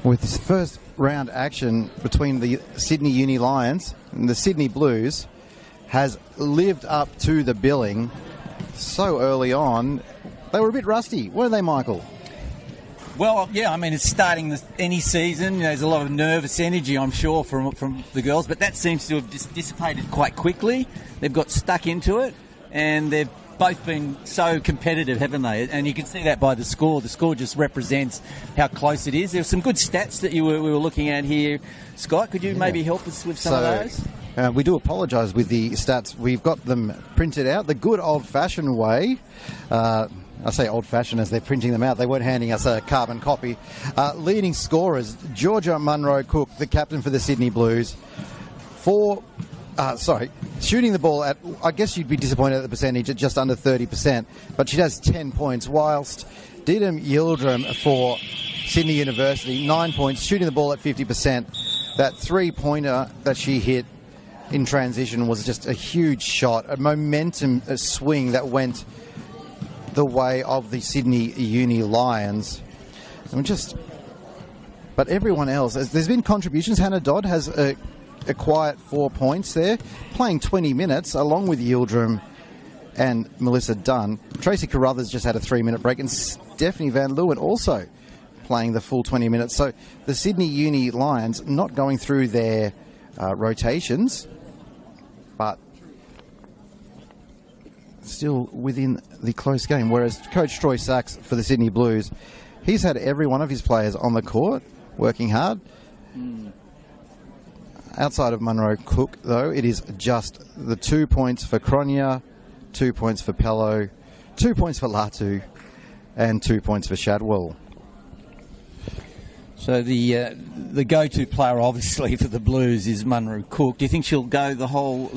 with this first round action between the Sydney Uni Lions and the Sydney Blues has lived up to the billing so early on. They were a bit rusty, weren't they, Michael? Well, yeah, I mean, it's starting any season. There's a lot of nervous energy, I'm sure, from the girls, but that seems to have just dissipated quite quickly. They've got stuck into it, and they've both been so competitive, haven't they? And you can see that by the score. The score just represents how close it is. There's some good stats that we were looking at here. Scott, could you maybe help us with some of those? We do apologise with the stats. We've got them printed out the good old-fashioned way. I say old-fashioned as they're printing them out. They weren't handing us a carbon copy. Leading scorers, Georgia Munro Cook, the captain for the Sydney Blues. Shooting the ball at, I guess you'd be disappointed at the percentage, at just under 30%, but she does 10 points, whilst Didem Yildirim for Sydney University, 9 points, shooting the ball at 50%. That three-pointer that she hit in transition was just a huge shot, a momentum swing that went the way of the Sydney Uni Lions. But everyone else, there's been contributions. Hannah Dodd has a quiet 4 points there, playing 20 minutes along with Yildirim and Melissa Dunn. Tracy Carruthers just had a 3-minute break, and Stephanie Van Leeuwen also playing the full 20 minutes. So the Sydney Uni Lions not going through their rotations, but still within the close game. Whereas Coach Troy Sachs for the Sydney Blues, he's had every one of his players on the court working hard. Outside of Munro Cook, though, it is just the 2 points for Cronje, 2 points for Pello, 2 points for Latu, and 2 points for Shadwell. So the go-to player, obviously, for the Blues is Munro Cook. Do you think she'll go the whole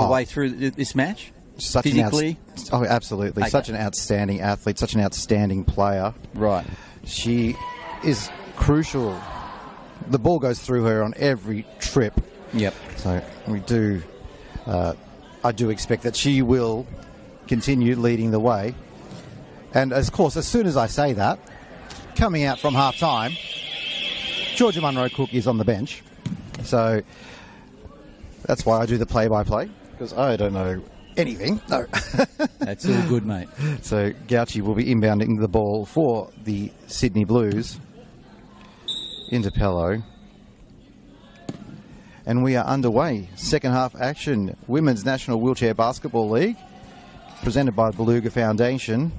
way through this match? Physically? Absolutely. Okay. Such an outstanding athlete, such an outstanding player. Right. She is crucial. The ball goes through her on every trip. Yep. So I do expect that she will continue leading the way. And of course, as soon as I say that, coming out from half time, Georgia Munro Cook is on the bench. So that's why I do the play-by-play, because I don't know anything. No. That's all good, mate. So Gauci will be inbounding the ball for the Sydney Blues into Pello. And we are underway. Second half action. Women's National Wheelchair Basketball League, presented by Beluga Foundation.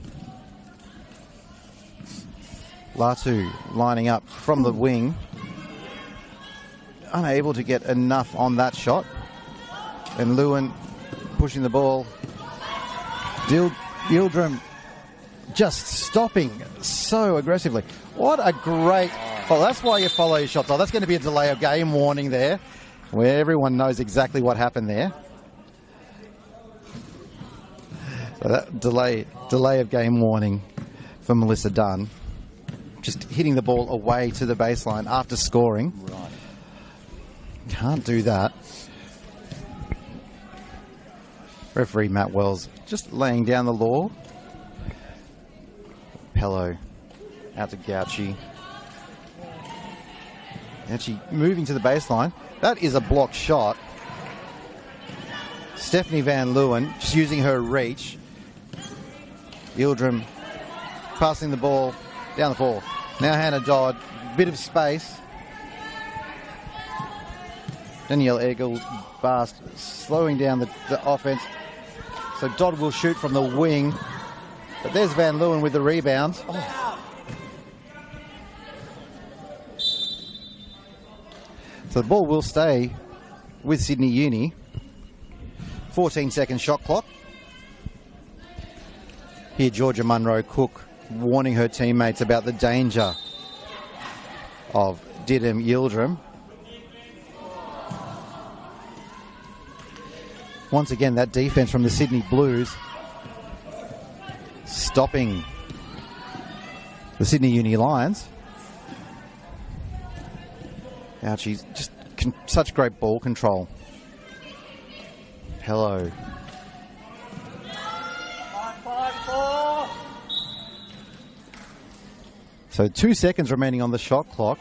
Latu lining up from the wing. Unable to get enough on that shot. And Leeuwen pushing the ball. Yildirim just stopping so aggressively. What a great... Well, that's why you follow your shots. Oh, that's going to be a delay of game warning there, where everyone knows exactly what happened there. So that delay of game warning for Melissa Dunn. Just hitting the ball away to the baseline after scoring. Right. Can't do that. Referee Matt Wells just laying down the law. Pello out to Gauci. Gauci moving to the baseline. That is a blocked shot. Stephanie Van Leeuwen just using her reach. Yildirim passing the ball down the floor. Now Hannah Dodd, bit of space. Danielle Egel-Bast slowing down the offense. So Dodd will shoot from the wing. But there's Van Leeuwen with the rebound. Oh. So the ball will stay with Sydney Uni. 14-second shot clock. Here Georgia Munro Cook warning her teammates about the danger of Didem Yildirim. Once again, that defense from the Sydney Blues stopping the Sydney Uni Lions. Now she's just such great ball control. Hello. 5-4. So 2 seconds remaining on the shot clock.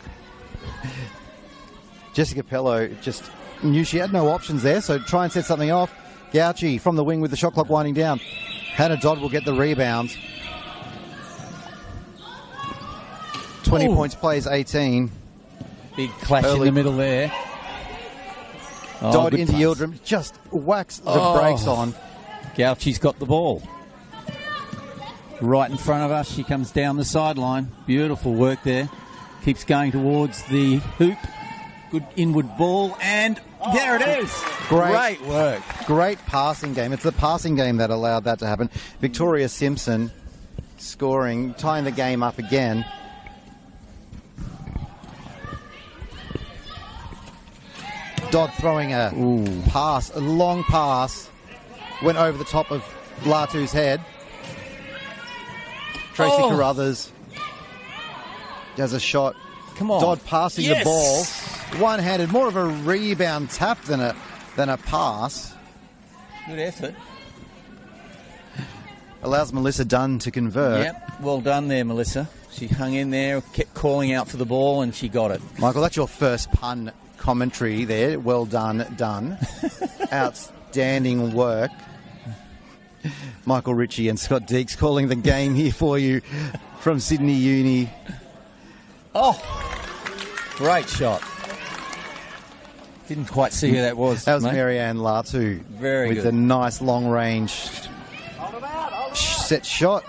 Jessica Pello just knew she had no options there, so try and set something off. Gauci from the wing with the shot clock winding down. Hannah Dodd will get the rebound. 20 points, plays 18. Big clash Early. in the middle there. Dodd good into pass. Yildirim, just whacks the brakes on. Gauchi's got the ball. Right in front of us, she comes down the sideline. Beautiful work there. Keeps going towards the hoop. Good inward ball, and there it is. Great work. Great passing game. It's the passing game that allowed that to happen. Victoria Simpson scoring, tying the game up again. Dodd throwing a pass, a long pass, went over the top of Latu's head. Tracy Carruthers has a shot. Come on. Dodd passing the ball, one-handed, more of a rebound tap than a pass. Good effort. Allows Melissa Dunn to convert. Yep, well done there, Melissa. She hung in there, kept calling out for the ball, and she got it. Michael, that's your first pun commentary there. Well done, done. Outstanding work. Michael Ritchie and Scott Deeks calling the game here for you from Sydney Uni. Oh, great shot. Didn't quite see who that was. That was mate. Marianne Latu. Very with good. a nice long range set shot.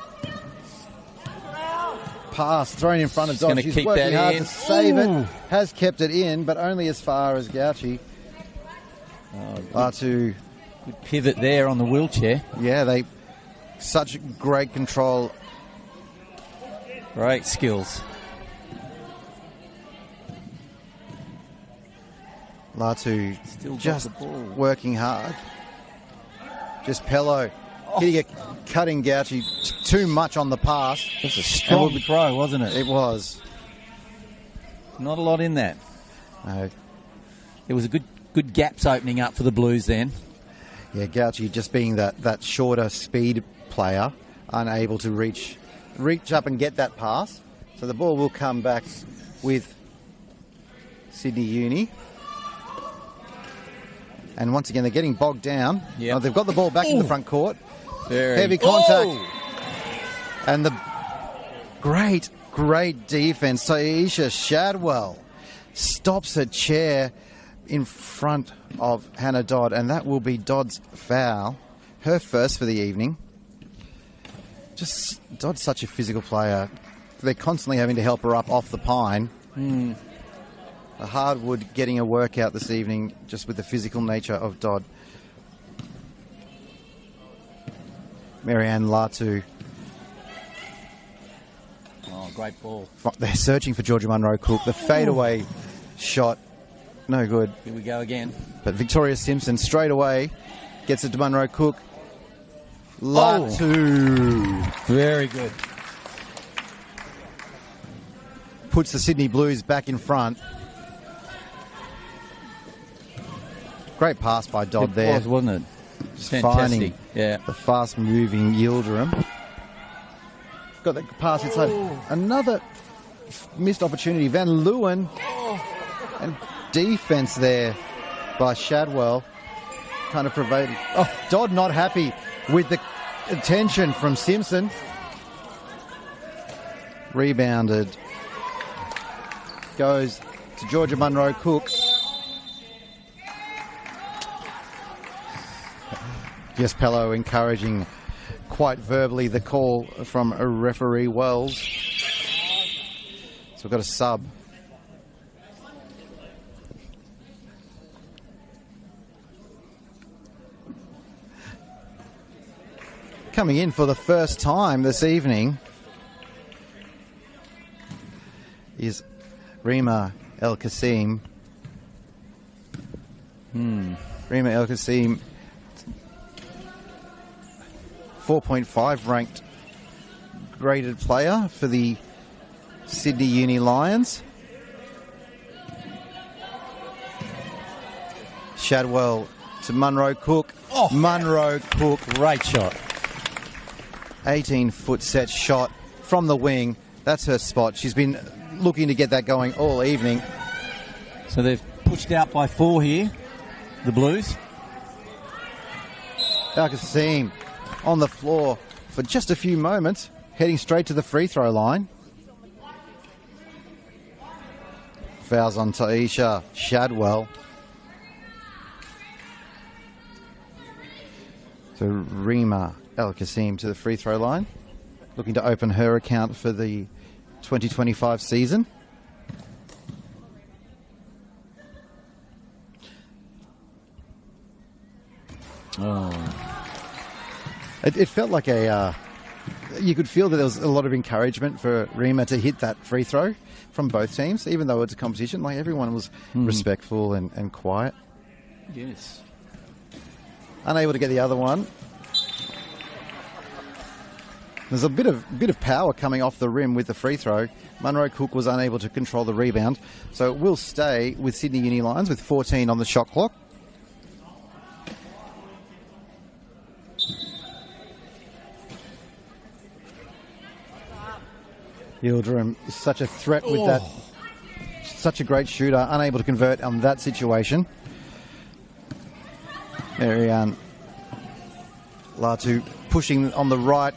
Pass thrown in front of Dodd. She's keep working that hard in. to save Ooh. it. Has kept it in, but only as far as Gauchi. Latu, Good pivot there on the wheelchair. yeah, they such great control. Great skills. Latu Still got just the ball. working hard. Just Pello hitting it, cutting Gauchi too much on the pass. That's a strong throw, wasn't it? It was. Not a lot in that. No. There was a good gaps opening up for the Blues then. Yeah, Gauchi just being that shorter speed player, unable to reach up and get that pass. So the ball will come back with Sydney Uni. And once again, they're getting bogged down. Yep. They've got the ball back in the front court. Very Heavy contact. And the great defense. Taisha Shadwell stops her chair in front of Hannah Dodd, and that will be Dodd's foul. Her first for the evening. Just Dodd's such a physical player. They're constantly having to help her up off the pine. A hardwood getting a workout this evening just with the physical nature of Dodd. Marianne Latu. Oh, great ball. They're searching for Georgia Munro Cook. The fadeaway shot, no good. Here we go again. But Victoria Simpson straight away gets it to Munro Cook. Latu Very good. puts the Sydney Blues back in front. Great pass by Dodd It there. was, wasn't it? Just Fantastic. finding Yeah. the fast-moving Yildirim. Got that pass inside. Another missed opportunity. Van Leeuwen. And defense there by Shadwell. Kind of pervaded. Oh, Dodd not happy with the attention from Simpson. Rebounded. Goes to Georgia Munro Cook. Yes, Pello encouraging quite verbally the call from a referee Wells. So we've got a sub. Coming in for the first time this evening is Rima El Qasim. Rima El Qasim, 4.5 ranked graded player for the Sydney Uni Lions. Shadwell to Munro Cook. Munro Cook. Great shot. 18-foot set shot from the wing. That's her spot. She's been looking to get that going all evening. So they've pushed out by 4 here, the Blues. Al-Qasim on the floor for just a few moments, heading straight to the free throw line. Fouls on Taisha Shadwell. So Rima Al-Qasim to the free throw line, looking to open her account for the 2025 season. It felt like you could feel that there was a lot of encouragement for Rima to hit that free throw from both teams, even though it's a competition. Like, everyone was respectful and quiet. Yes. Unable to get the other one. There's a bit of power coming off the rim with the free throw. Munro Cook was unable to control the rebound, so it will stay with Sydney Uni Lions with 14 on the shot clock. Yildirim is such a threat with that. Such a great shooter, unable to convert on that situation. Marianne Latu pushing on the right.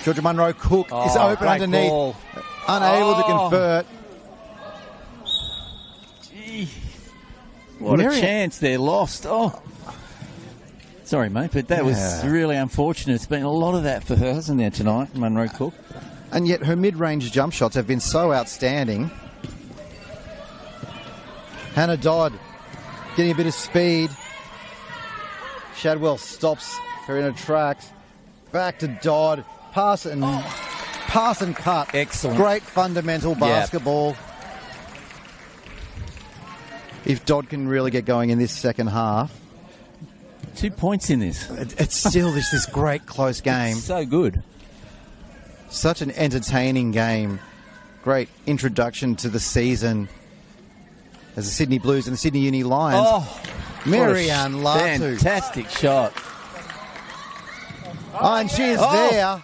Georgia Munro Cook is open underneath. Ball. Unable to convert. Gee. What a chance they're lost. Oh. Sorry, mate, but that was really unfortunate. It's been a lot of that for her, hasn't there, tonight, Munro Cook? And yet her mid-range jump shots have been so outstanding. Hannah Dodd getting a bit of speed. Shadwell stops her in her tracks. Back to Dodd. Pass and cut. Excellent. Great fundamental basketball. If Dodd can really get going in this second half. 2 points in this. It's still this great close game. It's so good. Such an entertaining game. Great introduction to the season as the Sydney Blues and the Sydney Uni Lions. Marianne Latu. Fantastic shot. And she is there.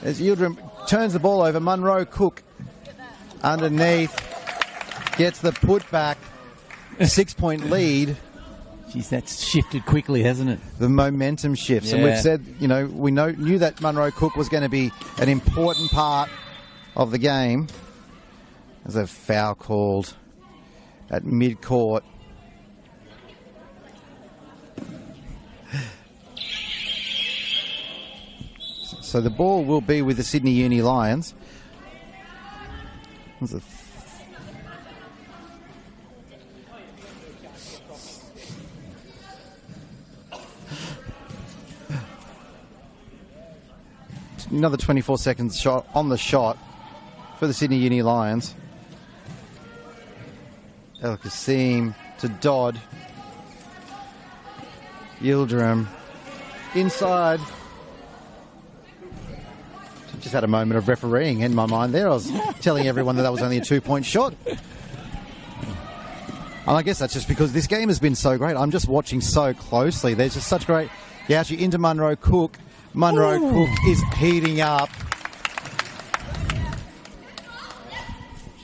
As Yildirim turns the ball over, Munro Cook underneath. Gets the putback. 6-point lead. Jeez, that's shifted quickly, hasn't it? The momentum shifts. And we've said, we knew that Munro Cook was going to be an important part of the game. There's a foul called at mid-court. So the ball will be with the Sydney Uni Lions. Another 24 seconds shot on the shot for the Sydney Uni Lions. El-Qasim to Dodd. Yildirim inside. Just had a moment of refereeing in my mind there. I was telling everyone that was only a 2-point shot. And I guess that's just because this game has been so great. I'm just watching so closely. There's just such great... Actually into Munro Cook. Munro Cook is heating up.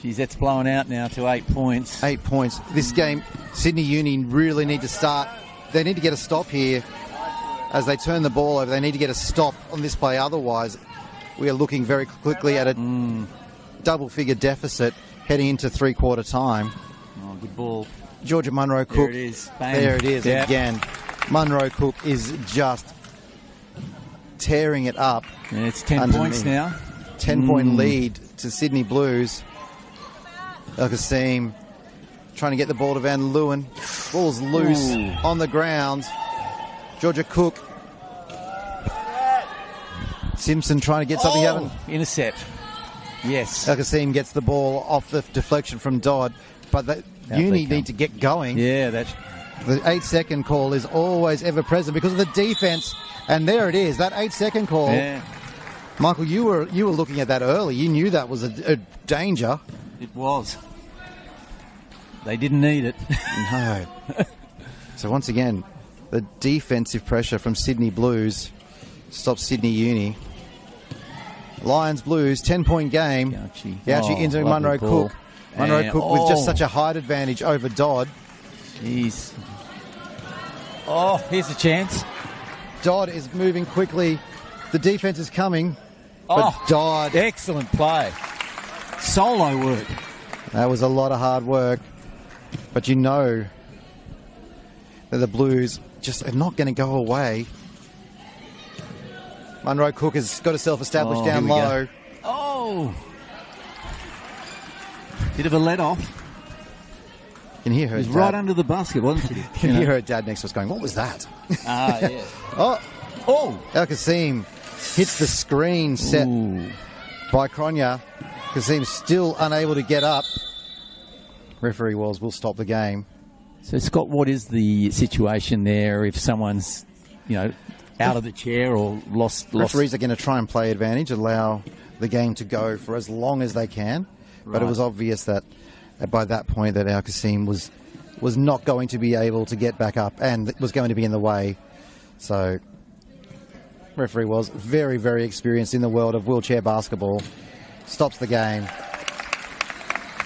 Jeez, that's blowing out now to 8 points. 8 points. This game, Sydney Uni really need to start. They need to get a stop here. As they turn the ball over, they need to get a stop on this play. Otherwise, we are looking very quickly at a double-figure deficit heading into three-quarter time. Oh, good ball. Georgia Munro Cook. There it is. Bang. There it is again. Munro Cook is just tearing it up. Yeah, it's 10 points now. 10-point lead to Sydney Blues. El-Qasim trying to get the ball to Van Leeuwen. Ball's loose on the ground. Georgia Cook. Simpson trying to get something out. Intercept. Yes. El-Qasim gets the ball off the deflection from Dodd. But the Uni need to get going. Yeah, that's... The 8-second call is always ever present because of the defense. And there it is, that 8-second call. Yeah. Michael, you were looking at that early. You knew that was a danger. It was. They didn't need it. No. So once again, the defensive pressure from Sydney Blues stops Sydney Uni. Lions Blues, 10-point game. Gauci into Munro ball. Cook. Munro And- Cook with just such a height advantage over Dodd. Jeez. Oh, here's a chance. Dodd is moving quickly. The defence is coming. But Dodd, Excellent play. Solo work. that was a lot of hard work. But you know that the Blues just are not going to go away. Munro Cook has got herself established Oh, down here we go. low. Oh. Bit of a let off. You can hear her It was dad. right under the basket, wasn't it? You can hear her dad next to us going, "What was that?" Ah, yeah. Oh, Al Qasim hits the screen set Ooh. by Cronje. Qasim still unable to get up. Referee Wells will stop the game. So, Scott, what is the situation there if someone's, out of the chair or lost? Referees are going to try and play advantage, allow the game to go for as long as they can. But it Right. was obvious that by that point that Al Qasim was not going to be able to get back up and was going to be in the way. So referee was very, very experienced in the world of wheelchair basketball. Stops the game.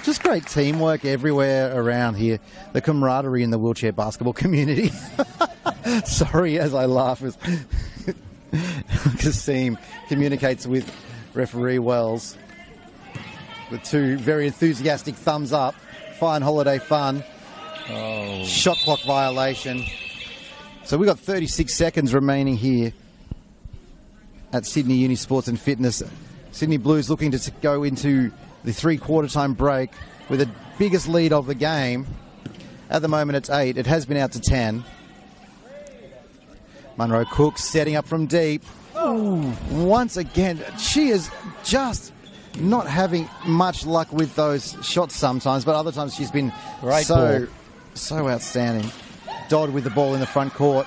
Just great teamwork everywhere around here. The camaraderie in the wheelchair basketball community. Sorry, as I laugh, as Qasim communicates with referee Wells. The two very enthusiastic thumbs up. Fine holiday fun. Oh. Shot clock violation. So we've got 36 seconds remaining here at Sydney Uni Sports and Fitness. Sydney Blues looking to go into the three-quarter time break with the biggest lead of the game. At the moment it's 8. It has been out to 10. Munro Cook setting up from deep. Ooh. Once again, she is just not having much luck with those shots sometimes, but other times she's been Great so ball. outstanding. Dodd with the ball in the front court.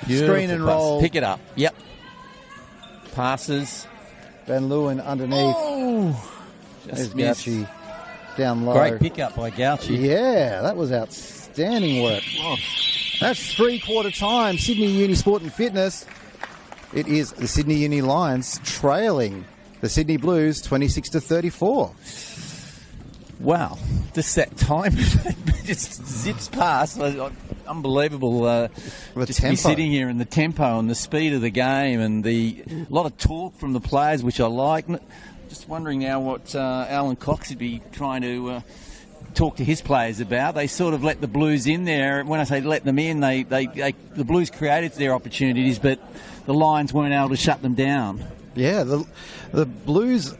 Beautiful Screen and pass. roll. Pick it up. Yep. Passes. Van Leeuwen underneath. Oh. There's Just missed. Gauci down low. Great pickup by Gauci. Yeah, that was outstanding work. Oh. That's three-quarter time. Sydney Uni Sport and Fitness. It is the Sydney Uni Lions trailing the Sydney Blues 26-34. Wow, just that time just zips past. Unbelievable. Just to be tempo. sitting here and the tempo and the speed of the game and the lot of talk from the players, which I like. Just wondering now what Alan Cox would be trying to talk to his players about. They sort of let the Blues in there. When I say let them in, the Blues created their opportunities, but the Lions weren't able to shut them down. Yeah, the Blues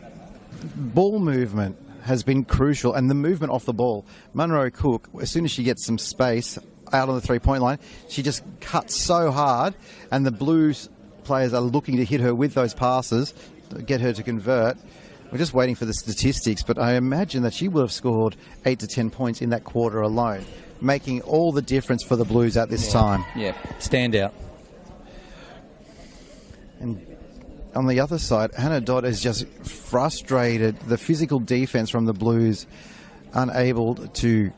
ball movement has been crucial, and the movement off the ball. Munro Cook, as soon as she gets some space out on the three-point line, she just cuts so hard, and the Blues players are looking to hit her with those passes to get her to convert. We're just waiting for the statistics, but I imagine that she would have scored 8 to 10 points in that quarter alone, making all the difference for the Blues at this time. Yeah, stand out. And on the other side, Hannah Dodd is just frustrated. The physical defense from the Blues, unable to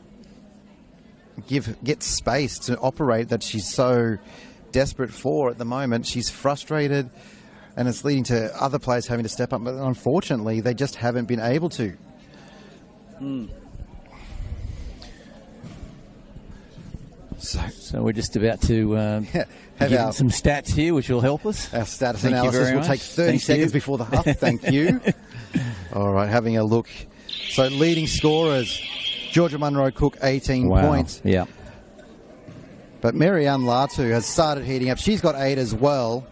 get space to operate that she's so desperate for at the moment. She's frustrated, and it's leading to other players having to step up. But unfortunately, they just haven't been able to. So we're just about to Have give our, some stats here, which will help us. our status Thank you analysis very will much. take 30 Thank seconds you. before the half. Thank you. All right, having a look. So leading scorers, Georgia Munro Cook, 18 points. Yeah. But Marianne Latu has started heating up. She's got 8 as well.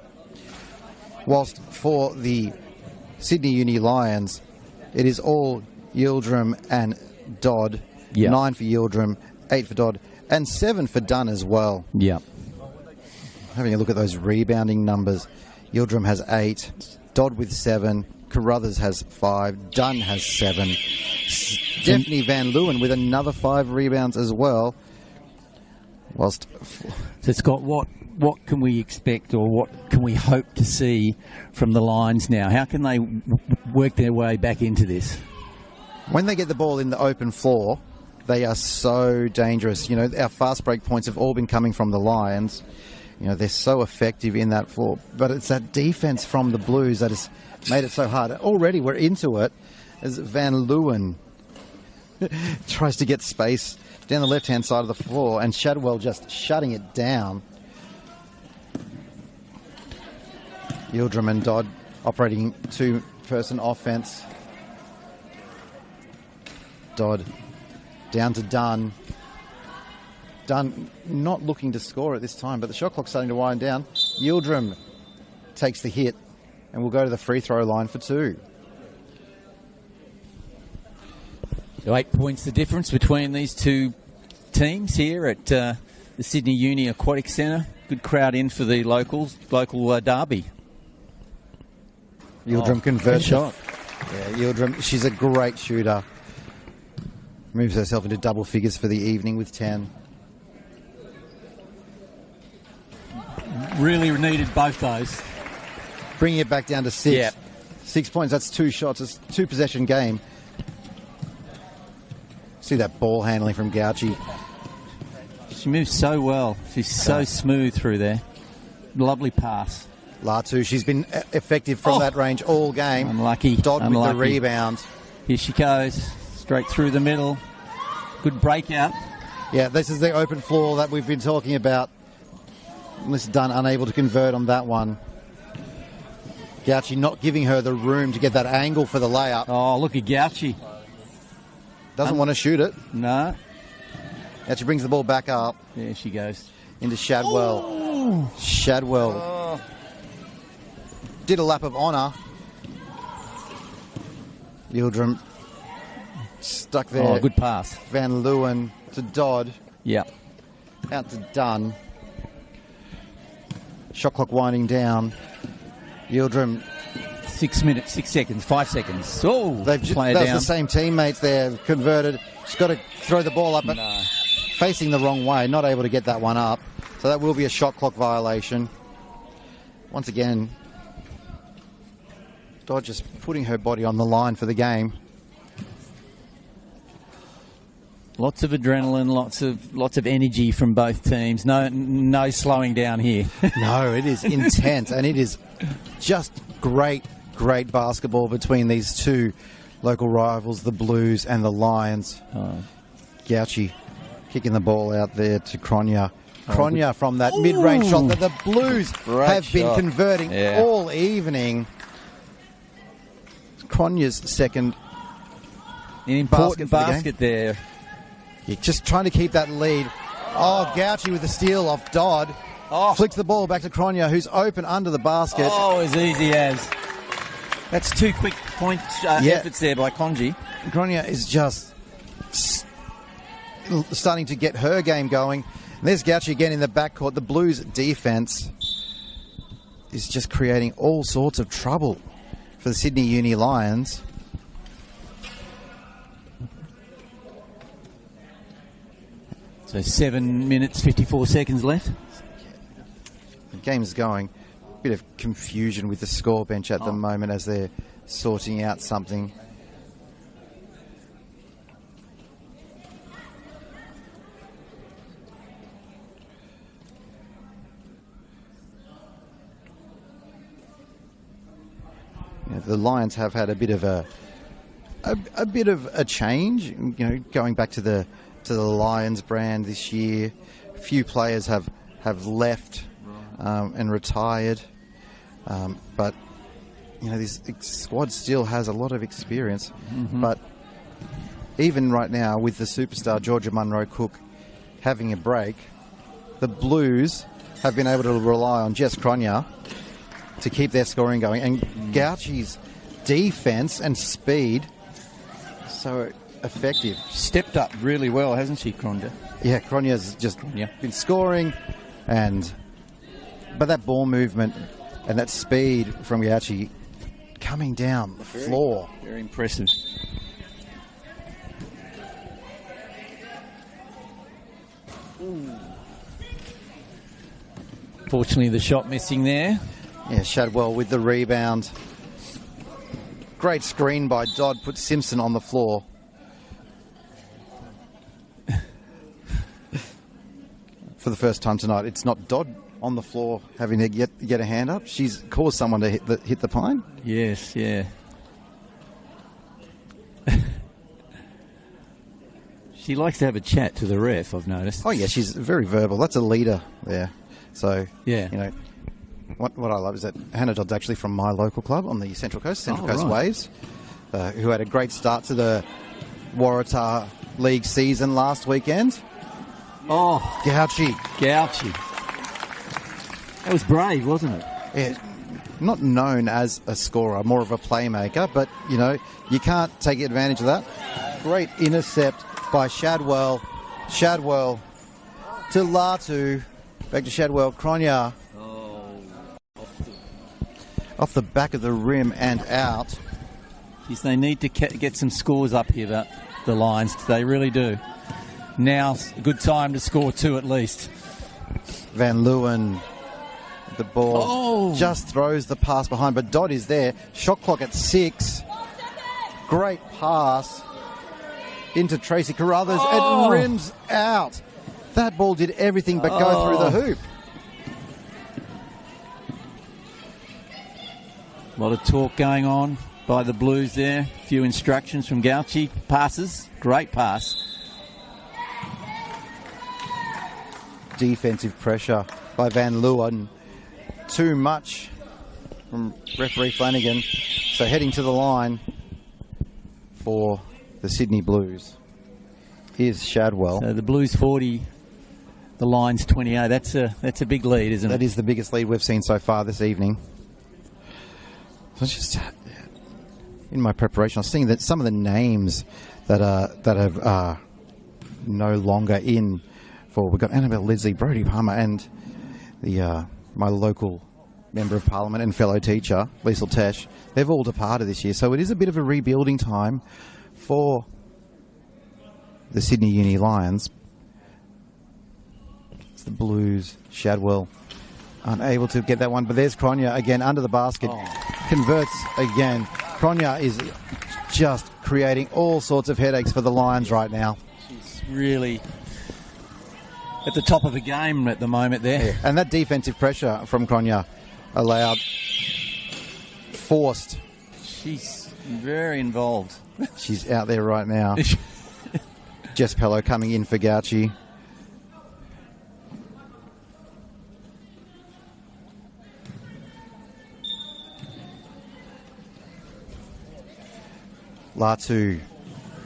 Whilst for the Sydney Uni Lions, it is all Yildirim and Dodd. Yeah. 9 for Yildirim, 8 for Dodd, and 7 for Dunn as well. Yeah. Having a look at those rebounding numbers, Yildirim has 8, Dodd with 7, Carruthers has 5, Dunn has 7, Stephanie Van Leeuwen with another 5 rebounds as well. Whilst So, Scott, what can we expect or what can we hope to see from the Lions now? How can they work their way back into this? when they get the ball in the open floor, they are so dangerous. You know, our fast break points have all been coming from the Lions. You know, they're so effective in that floor. But it's that defense from the Blues that has made it so hard. Already we're into it as Van Leeuwen tries to get space down the left-hand side of the floor, and Shadwell just shutting it down. Yildirim and Dodd operating two-person offense. Dodd down to Dunn. Dunn not looking to score at this time, but the shot clock's starting to wind down. Yildirim takes the hit and will go to the free throw line for 2. So 8 points the difference between these two teams here at the Sydney Uni Aquatic Centre. Good crowd in for the local derby. Yildirim converts shot. Yeah, Yildirim, she's a great shooter. Moves herself into double figures for the evening with 10. Really needed both those. Bringing it back down to 6. Yep. 6 points, that's 2 shots. It's a 2-possession game. See that ball handling from Gauci. She moves so well. She's so smooth through there. Lovely pass. Latu, she's been effective from that range all game. Unlucky. Dodd with the rebound. Here she goes. Straight through the middle. Good breakout. Yeah, this is the open floor that we've been talking about. Melissa Dunn unable to convert on that one. Gauci not giving her the room to get that angle for the layup. Oh, look at Gauci. Doesn't want to shoot it. No. Gauci brings the ball back up. There she goes. Into Shadwell. Ooh. Shadwell did a lap of honour. Yildirim stuck there. Oh, good pass. Van Leeuwen to Dodd. Yeah. Out to Dunn. Shot clock winding down. Yildirim. 6 minutes, 6 seconds, 5 seconds. Oh, They've play it that's down. the same teammates there, converted. She's got to throw the ball up, but facing the wrong way, not able to get that one up. So that will be a shot clock violation. Once again, Dodd just putting her body on the line for the game. Lots of adrenaline, lots of energy from both teams. No slowing down here. No, it is intense, and it is just great basketball between these two local rivals, the Blues and the Lions. Gauci kicking the ball out there to Cronje. Cronje from that mid-range shot that the Blues have been converting all evening. Cronje's second. An important basket there. Yeah, just trying to keep that lead. Oh, Gauci with the steal off Dodd. Flicks the ball back to Cronje, who's open under the basket. Oh, as easy as. That's 2 quick point efforts there by Cronje. Cronje is just starting to get her game going. And there's Gauci again in the backcourt. The Blues defense is just creating all sorts of trouble for the Sydney Uni Lions. So 7 minutes, 54 seconds left. The game's going. A bit of confusion with the score bench at the moment as they're sorting out something. Yeah, the Lions have had a bit of a change. You know, going back to the Lions brand this year, a few players have left and retired, but you know, this squad still has a lot of experience. But even right now, with the superstar Georgia Munro-Cook having a break, the Blues have been able to rely on Jess Cronje to keep their scoring going, and Gauci's defense and speed so effective. Stepped up really well, hasn't she, Cronje? Yeah, Cronje's just been scoring, but that ball movement and that speed from Gauci coming down the floor. Very impressive. Fortunately, the shot missing there. Yeah, Shadwell with the rebound. Great screen by Dodd, put Simpson on the floor. For the first time tonight, it's not Dodd on the floor having to get a hand up. She's caused someone to hit the pine. Yes, yeah. She likes to have a chat to the ref, I've noticed. Oh, yeah, she's very verbal. That's a leader there. So, yeah. You know, what I love is that Hannah Dodd's actually from my local club on the Central Coast, Central Coast right. Waves, who had a great start to the Waratah League season last weekend. Oh, Gauchi. That was brave, wasn't it? Yeah, not known as a scorer, more of a playmaker, but, you know, you can't take advantage of that. Great intercept by Shadwell. Shadwell to Latu. Back to Shadwell. Cronje off the back of the rim and out. Geez, they need to get some scores up here, but the Lions. They really do. Now's a good time to score 2 at least. Van Leeuwen, the ball just throws the pass behind, but Dodd is there. Shot clock at 6. Great pass into Tracy Carruthers. It rims out. That ball did everything but go through the hoop. A lot of talk going on by the Blues there. A few instructions from Gauchi. Passes. Great pass. Defensive pressure by Van Leeuwen. Too much from referee Flanagan. So heading to the line for the Sydney Blues is Shadwell. So the Blues 40, the Lions 28. That's a big lead, isn't it? That is the biggest lead we've seen so far this evening. So it's just in my preparation, I was seeing that some of the names that have no longer in. We've got Annabelle Lidsley, Brodie Palmer, and the my local member of Parliament and fellow teacher, Liesl Tesh. They've all departed this year, so it is a bit of a rebuilding time for the Sydney Uni Lions. It's the Blues. Shadwell unable to get that one, but there's Cronje again under the basket. Converts again. Cronje is just creating all sorts of headaches for the Lions right now. She's really at the top of the game at the moment there. Yeah. And that defensive pressure from Cronje allowed, forced. She's very involved. She's out there right now. Jess Pello coming in for Gauchi. Latu.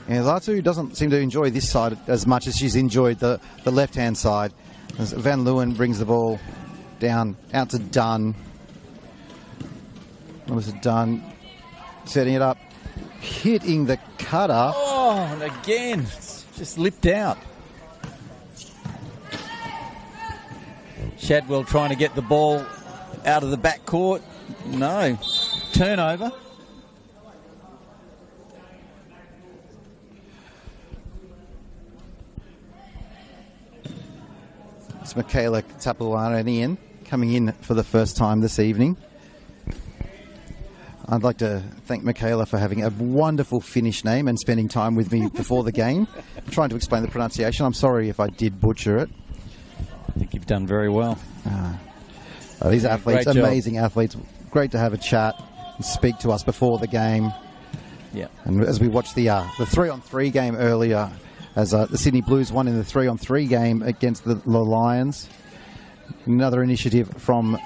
Yeah, Latu doesn't seem to enjoy this side as much as she's enjoyed the left-hand side. As Van Leeuwen brings the ball down, out to Dunn. What was it, Dunn? Setting it up, hitting the cutter. Oh, and again, it's just lipped out. Shadwell trying to get the ball out of the back court. No. Turnover. It's Michaela Tapuaranian coming in for the first time this evening. I'd like to thank Michaela for having a wonderful Finnish name and spending time with me before the game, trying to explain the pronunciation. I'm sorry if I did butcher it. I think you've done very well. These athletes, Great job. amazing athletes. Great to have a chat and speak to us before the game. Yeah. And as we watched the 3-on-3 game earlier, as the Sydney Blues won in the 3-on-3 game against the Lions. Another initiative from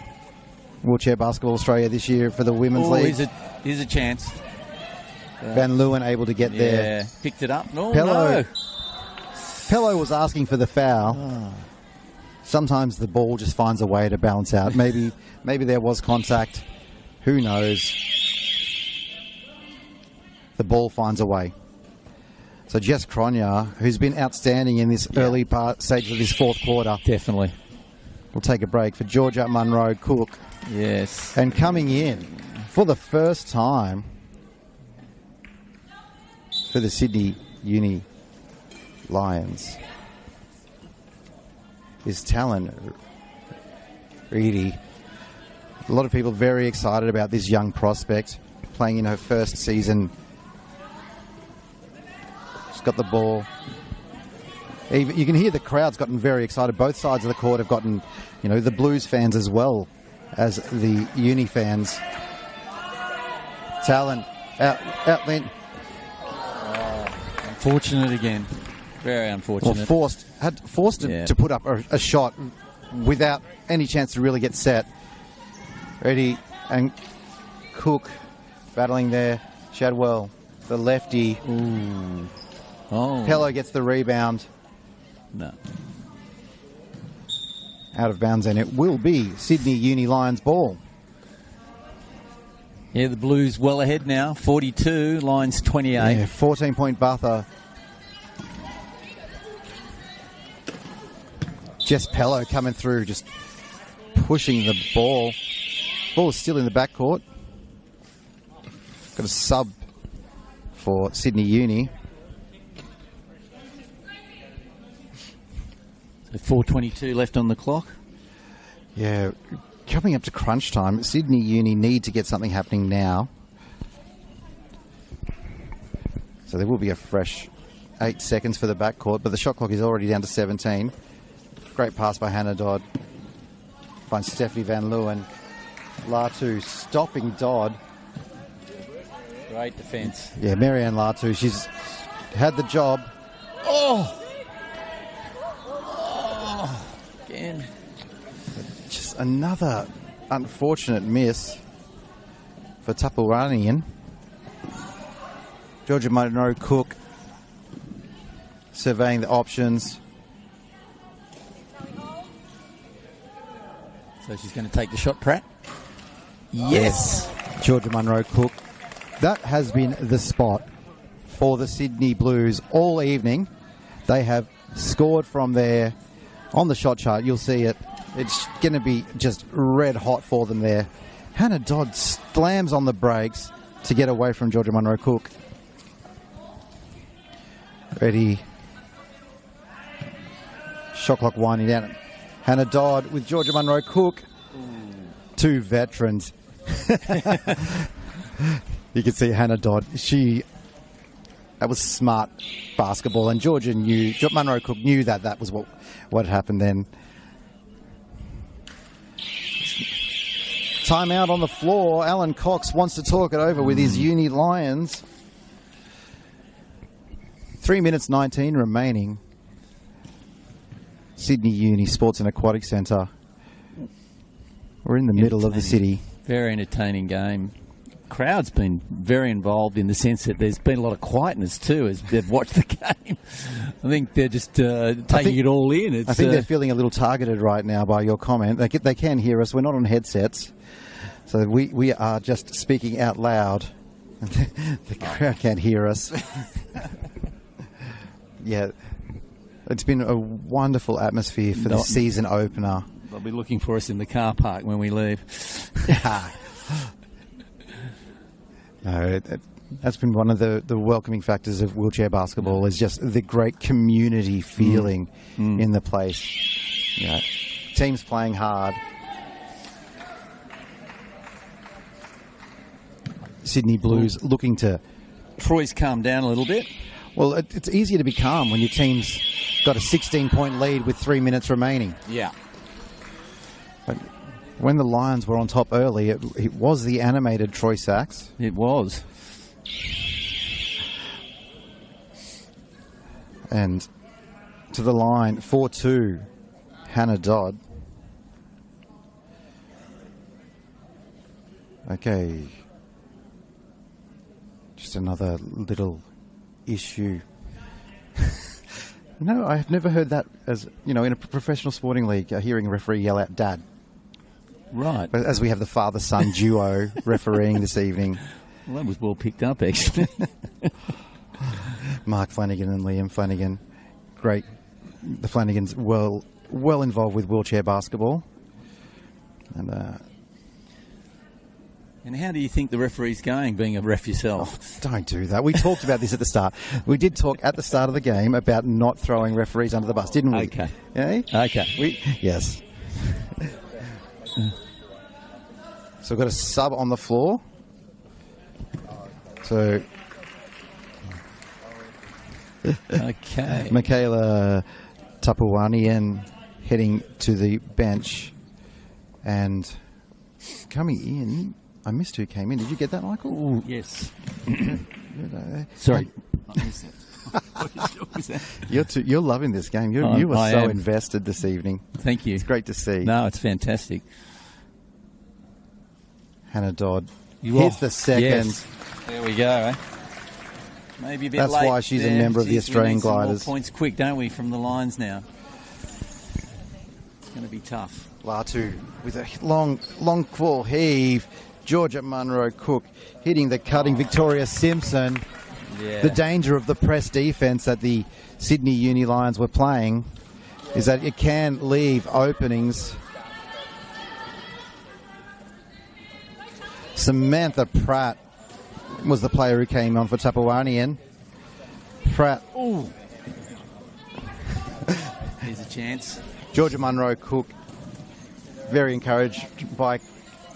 Wheelchair Basketball Australia this year for the Women's League. Here's a chance. Van Leeuwen able to get there. Picked it up. No, Pello was asking for the foul. Sometimes the ball just finds a way to balance out. Maybe there was contact. Who knows? The ball finds a way. So Jess Cronje, who's been outstanding in this early stage of this fourth quarter. Definitely. We'll take a break for Georgia Munro Cook. Yes. And coming in for the first time for the Sydney Uni Lions is Talon Reedy. A lot of people very excited about this young prospect playing in her first season. She's got the ball. You can hear the crowd's gotten very excited. Both sides of the court have gotten, the Blues fans as well as the Uni fans. Talon out then. Unfortunate again. Very unfortunate. Well, forced to put up a shot without any chance to really get set. Ready, and Cook battling there. Shadwell, the lefty. Ooh. Oh. Pello gets the rebound. No. Out of bounds, and it will be Sydney Uni Lions ball. Yeah, the Blues well ahead now. 42, Lions 28. Yeah, 14-point buffer. Jess Pello coming through, just pushing the ball. Ball is still in the backcourt. Got a sub for Sydney Uni. So 4:22 left on the clock. Yeah, coming up to crunch time. Sydney Uni need to get something happening now. So there will be a fresh 8 seconds for the backcourt, but the shot clock is already down to 17. Great pass by Hannah Dodd. Finds Stephanie Van Leeuwen. Latu stopping Dodd. Great defence. Yeah, Marianne Latu, she's had the job. Oh! Again. Just another unfortunate miss for Tapuranian. Georgia Monroe Cook surveying the options. So she's going to take the shot, Pratt. Yes. Georgia Monroe Cook. That has been the spot for the Sydney Blues all evening. They have scored from there on the shot chart. You'll see it. It's going to be just red hot for them there. Hannah Dodd slams on the brakes to get away from Georgia Monroe Cook. Ready. Shot clock winding down. Hannah Dodd with Georgia Monroe Cook. Two veterans. You can see Hannah Dodd. That was smart basketball, and Monroe Cook knew that was what happened then. Timeout on the floor. Alan Cox wants to talk it over with his Uni Lions. 3 minutes 19 remaining. Sydney Uni Sports and Aquatic Centre. We're in the middle of the city. Very entertaining game. Crowd's been very involved in the sense that there's been a lot of quietness too as they've watched the game. I think they're just taking it all in. I think they're feeling a little targeted right now by your comment. They can hear us. We're not on headsets, so we are just speaking out loud. The crowd can't hear us. Yeah, it's been a wonderful atmosphere for the season opener. They'll be looking for us in the car park when we leave. No, that's been one of the welcoming factors of wheelchair basketball is just the great community feeling in the place. Yeah, teams playing hard. Sydney Blues looking to... Troy's calmed down a little bit. Well, it's easier to be calm when your team's got a 16-point lead with 3 minutes remaining. Yeah. But when the Lions were on top early, it was the animated Troy Sachs. It was. And to the line, 4-2, Hannah Dodd. Okay. Just another little issue. No, I've never heard that as, in a professional sporting league, hearing a referee yell out, "Dad." Right. But as we have the father-son duo refereeing this evening. Well, that was well picked up, actually. Mark Flanagan and Liam Flanagan. Great. The Flanagans well involved with wheelchair basketball. And how do you think the referee's going, being a ref yourself? Oh, don't do that. We talked about this at the start. We did talk at the start of the game about not throwing referees under the bus, didn't we? Okay. Eh? Okay. Yes. So we've got a sub on the floor. So Okay. Michaela Tapuanian heading to the bench. And coming in, I missed who came in. Did you get that, Michael? Ooh, yes. Sorry. I missed that. What was that? You're loving this game. You were I so am. invested this evening. Thank you. It's great to see. No, it's fantastic. Hannah Dodd You hits are. the second. Yes. There we go, eh? Maybe a bit That's late why she's a there. member of the Geez, Australian we need some more Gliders. points quick, don't we, from the lines now? It's going to be tough. Latu with a long full heave. Georgia Munro Cook hitting the cutting Victoria Simpson. Yeah. The danger of the press defence that the Sydney Uni Lions were playing is that it can leave openings. Samantha Pratt was the player who came on for Tapuanian. Pratt. Ooh. Here's a chance. Georgia Munro Cook, very encouraged by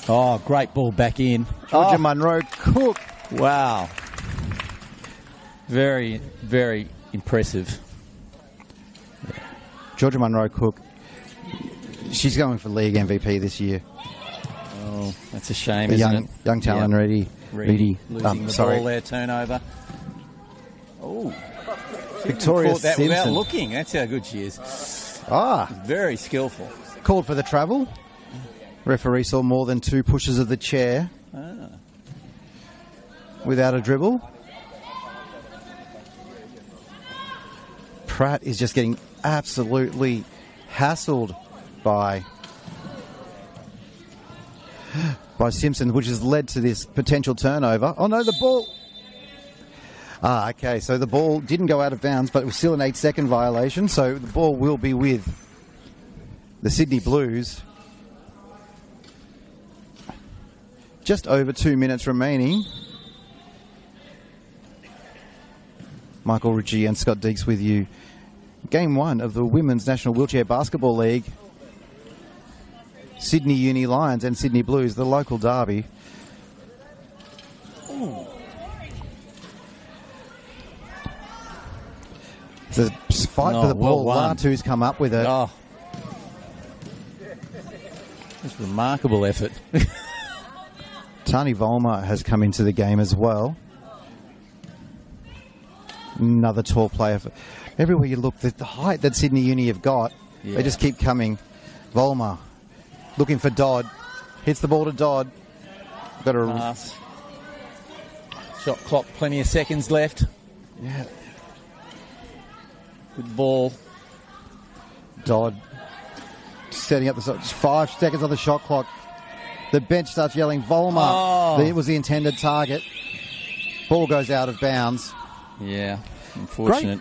Oh, great ball back in. Georgia Munro Cook. Wow. Very, very impressive. Georgia Munro Cook, she's going for league MVP this year. Oh, that's a shame, The isn't young, it? young talent, Yeah. Reedy. Losing the sorry. ball there, turnover. Oh, Victoria caught that without Simpson. looking. That's how good she is. Very skillful. Called for the travel. Referee saw more than 2 pushes of the chair without a dribble. Pratt is just getting absolutely hassled by Simpson, which has led to this potential turnover. Oh no, the ball. Okay, so the ball didn't go out of bounds, but it was still an 8-second violation, so the ball will be with the Sydney Blues. Just over 2 minutes remaining. Michael Ritchie and Scott Deeks with you. Game 1 of the Women's National Wheelchair Basketball League. Sydney Uni Lions and Sydney Blues, the local derby. Ooh. It's a fight for the ball. Latu's come up with it. Oh. That's remarkable effort. Tani Volmer has come into the game as well. Another tall player. Everywhere you look, the height that Sydney Uni have got, they just keep coming. Volmer looking for Dodd. Hits the ball to Dodd. Got a pass. Shot clock, plenty of seconds left. Yeah. Good ball. Dodd setting up the 5 seconds on the shot clock. The bench starts yelling Volmer. It was the intended target. Ball goes out of bounds. Yeah, unfortunate.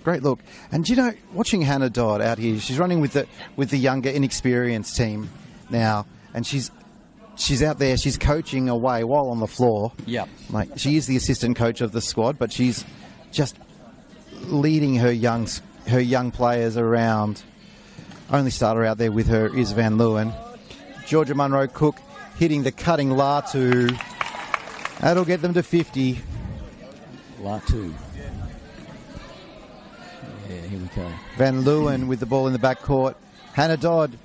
Great look. And you know, watching Hannah Dodd out here, she's running with the younger, inexperienced team now, and she's out there, she's coaching away while on the floor. Yep. Like, she is the assistant coach of the squad, but she's just leading her young players around. Only starter out there with her is Van Leeuwen. Georgia Munro Cook hitting the cutting Latu. That'll get them to 50. Latu. Yeah, here we go. Van Leeuwen with the ball in the backcourt. Hannah Dodd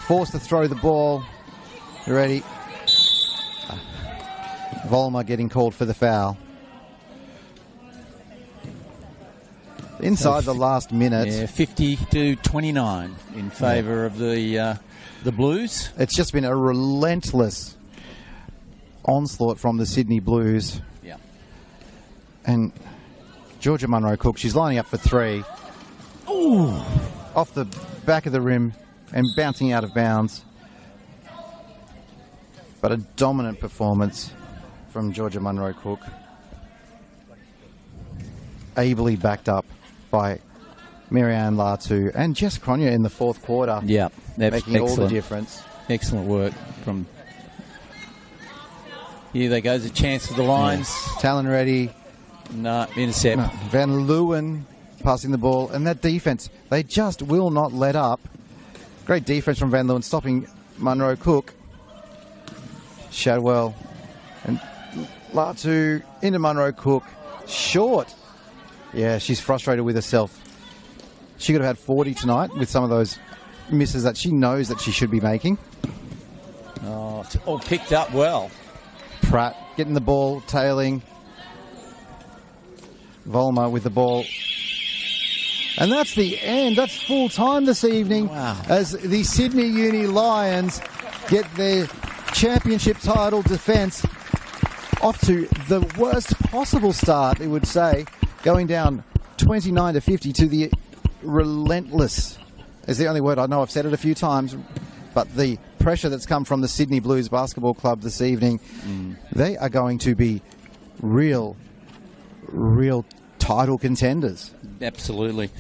forced to throw the ball. Ready. Volmer getting called for the foul. Inside the last minute. Yeah, 50-29 in favour of the Blues. It's just been a relentless onslaught from the Sydney Blues. Yeah. And Georgia Munro Cook, she's lining up for 3. Ooh. Off the back of the rim and bouncing out of bounds. But a dominant performance from Georgia Munro Cook. Ably backed up by Marianne Latu and Jess Cronje in the 4th quarter. Yeah, making all the difference. Excellent work from... Here there goes a chance for the Lions. Yeah. Talon ready. No, intercept. No. Van Leeuwen passing the ball. And that defense, they just will not let up. Great defense from Van Leeuwen, stopping Munro Cook. Shadwell and Latu into Munro Cook. Short Yeah, she's frustrated with herself. She could have had 40 tonight with some of those misses that she knows that she should be making. Oh, it's all picked up well. Pratt getting the ball, tailing. Volmer with the ball. And that's the end. That's full time this evening. Wow. As the Sydney Uni Lions get their championship title defence off to the worst possible start, it would say, going down 29-50 to the relentless, is the only word I know. I've said it a few times, but the pressure that's come from the Sydney Blues Basketball Club this evening, they are going to be real title contenders. Absolutely.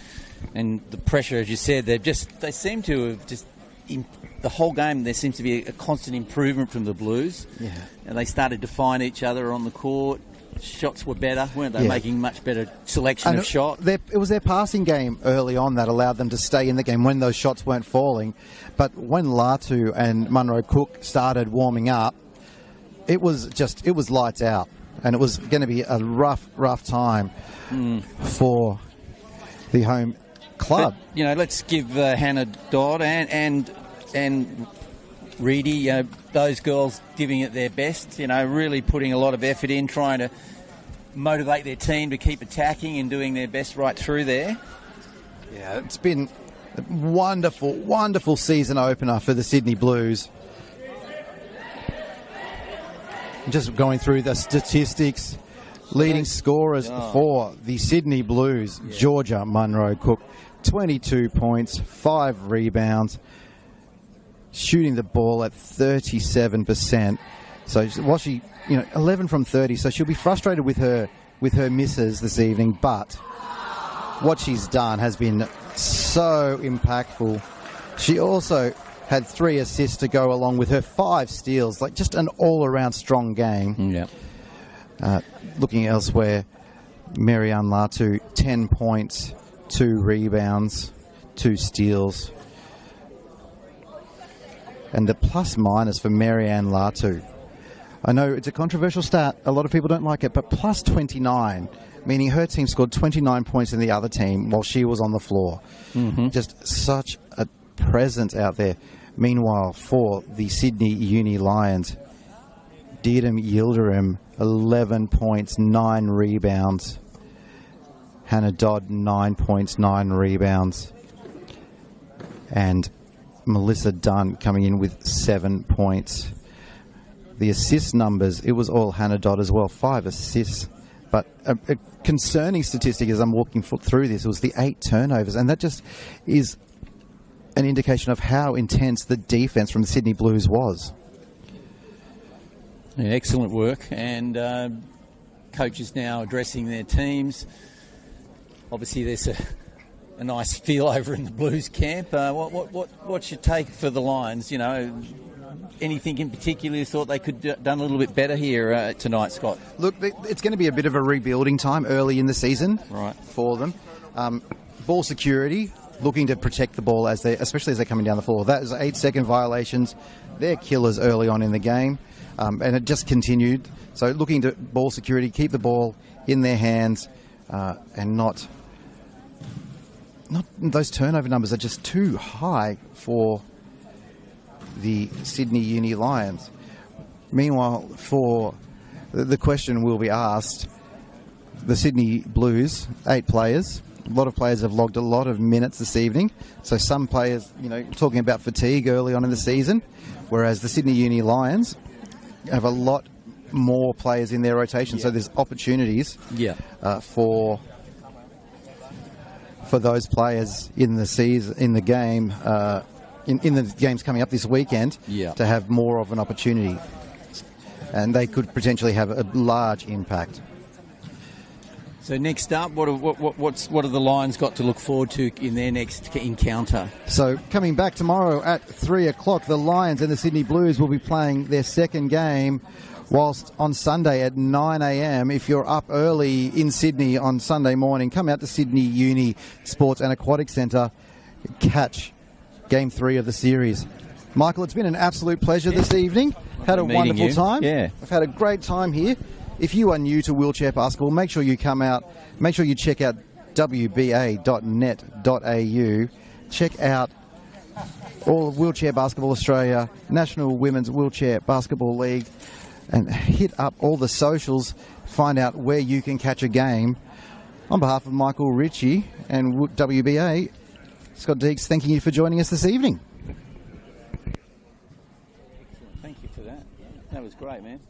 And the pressure, as you said, they seem to have just, in the whole game, there seems to be a constant improvement from the Blues. Yeah. And they started to find each other on the court. Shots were better, weren't they? Yeah. Making much better selection of shots. It was their passing game early on that allowed them to stay in the game when those shots weren't falling. But when Latu and Munro Cook started warming up, it was lights out. And it was going to be a rough time for the home club. But, let's give Hannah Dodd and Reedy, those girls giving it their best, really putting a lot of effort in, trying to motivate their team to keep attacking and doing their best right through there. Yeah, it's been a wonderful season opener for the Sydney Blues. Just going through the statistics, leading scorers for the Sydney Blues, Georgia Munro Cook, 22 points, 5 rebounds, shooting the ball at 37%. So while she, 11 from 30, so she'll be frustrated with her misses this evening, but what she's done has been so impactful. She also had 3 assists to go along with her 5 steals, like just an all-around strong game. Yeah. Looking elsewhere, Marianne Latu, 10 points, 2 rebounds, 2 steals. And the plus-minus for Marianne Latu. I know it's a controversial stat. A lot of people don't like it, but plus 29, meaning her team scored 29 points in the other team while she was on the floor. Mm-hmm. Just such a presence out there. Meanwhile, for the Sydney Uni Lions, Didem Yildirim, 11 points, 9 rebounds. Hannah Dodd, 9 points, 9 rebounds. And Melissa Dunn coming in with 7 points. The assist numbers, it was all Hannah Dodd as well, 5 assists. But a concerning statistic as I'm walking through this was the 8 turnovers, and that just is an indication of how intense the defense from the Sydney Blues was. Yeah, excellent work, and coaches now addressing their teams. Obviously, there's a nice feel over in the Blues camp. What's your take for the Lions? Anything in particular you thought they could have done a little bit better here tonight, Scott? Look, it's going to be a bit of a rebuilding time early in the season for them. Ball security, looking to protect the ball especially as they're coming down the floor. That is 8-second violations. They're killers early on in the game, and it just continued. So looking to ball security, keep the ball in their hands, and not those turnover numbers are just too high for the Sydney Uni Lions. Meanwhile, for the question will be asked, the Sydney Blues, 8 players. A lot of players have logged a lot of minutes this evening. So some players, talking about fatigue early on in the season, whereas the Sydney Uni Lions have a lot more players in their rotation. So there's opportunities for those players in the season, in the game, in the games coming up this weekend, to have more of an opportunity, and they could potentially have a large impact. So next up, what have the Lions got to look forward to in their next encounter? So coming back tomorrow at 3 o'clock, the Lions and the Sydney Blues will be playing their second game, whilst on Sunday at 9 a.m, if you're up early in Sydney on Sunday morning, come out to Sydney Uni Sports and Aquatic Centre, catch Game 3 of the series. Michael, it's been an absolute pleasure this evening. Had a wonderful time. Yeah. I've had a great time here. if you are new to wheelchair basketball, make sure you come out, make sure you check out wba.net.au. Check out all of Wheelchair Basketball Australia, National Women's Wheelchair Basketball League, and hit up all the socials, find out where you can catch a game. On behalf of Michael Ritchie and WBA, Scott Deeks, thanking you for joining us this evening. Thank you for that. That was great, man.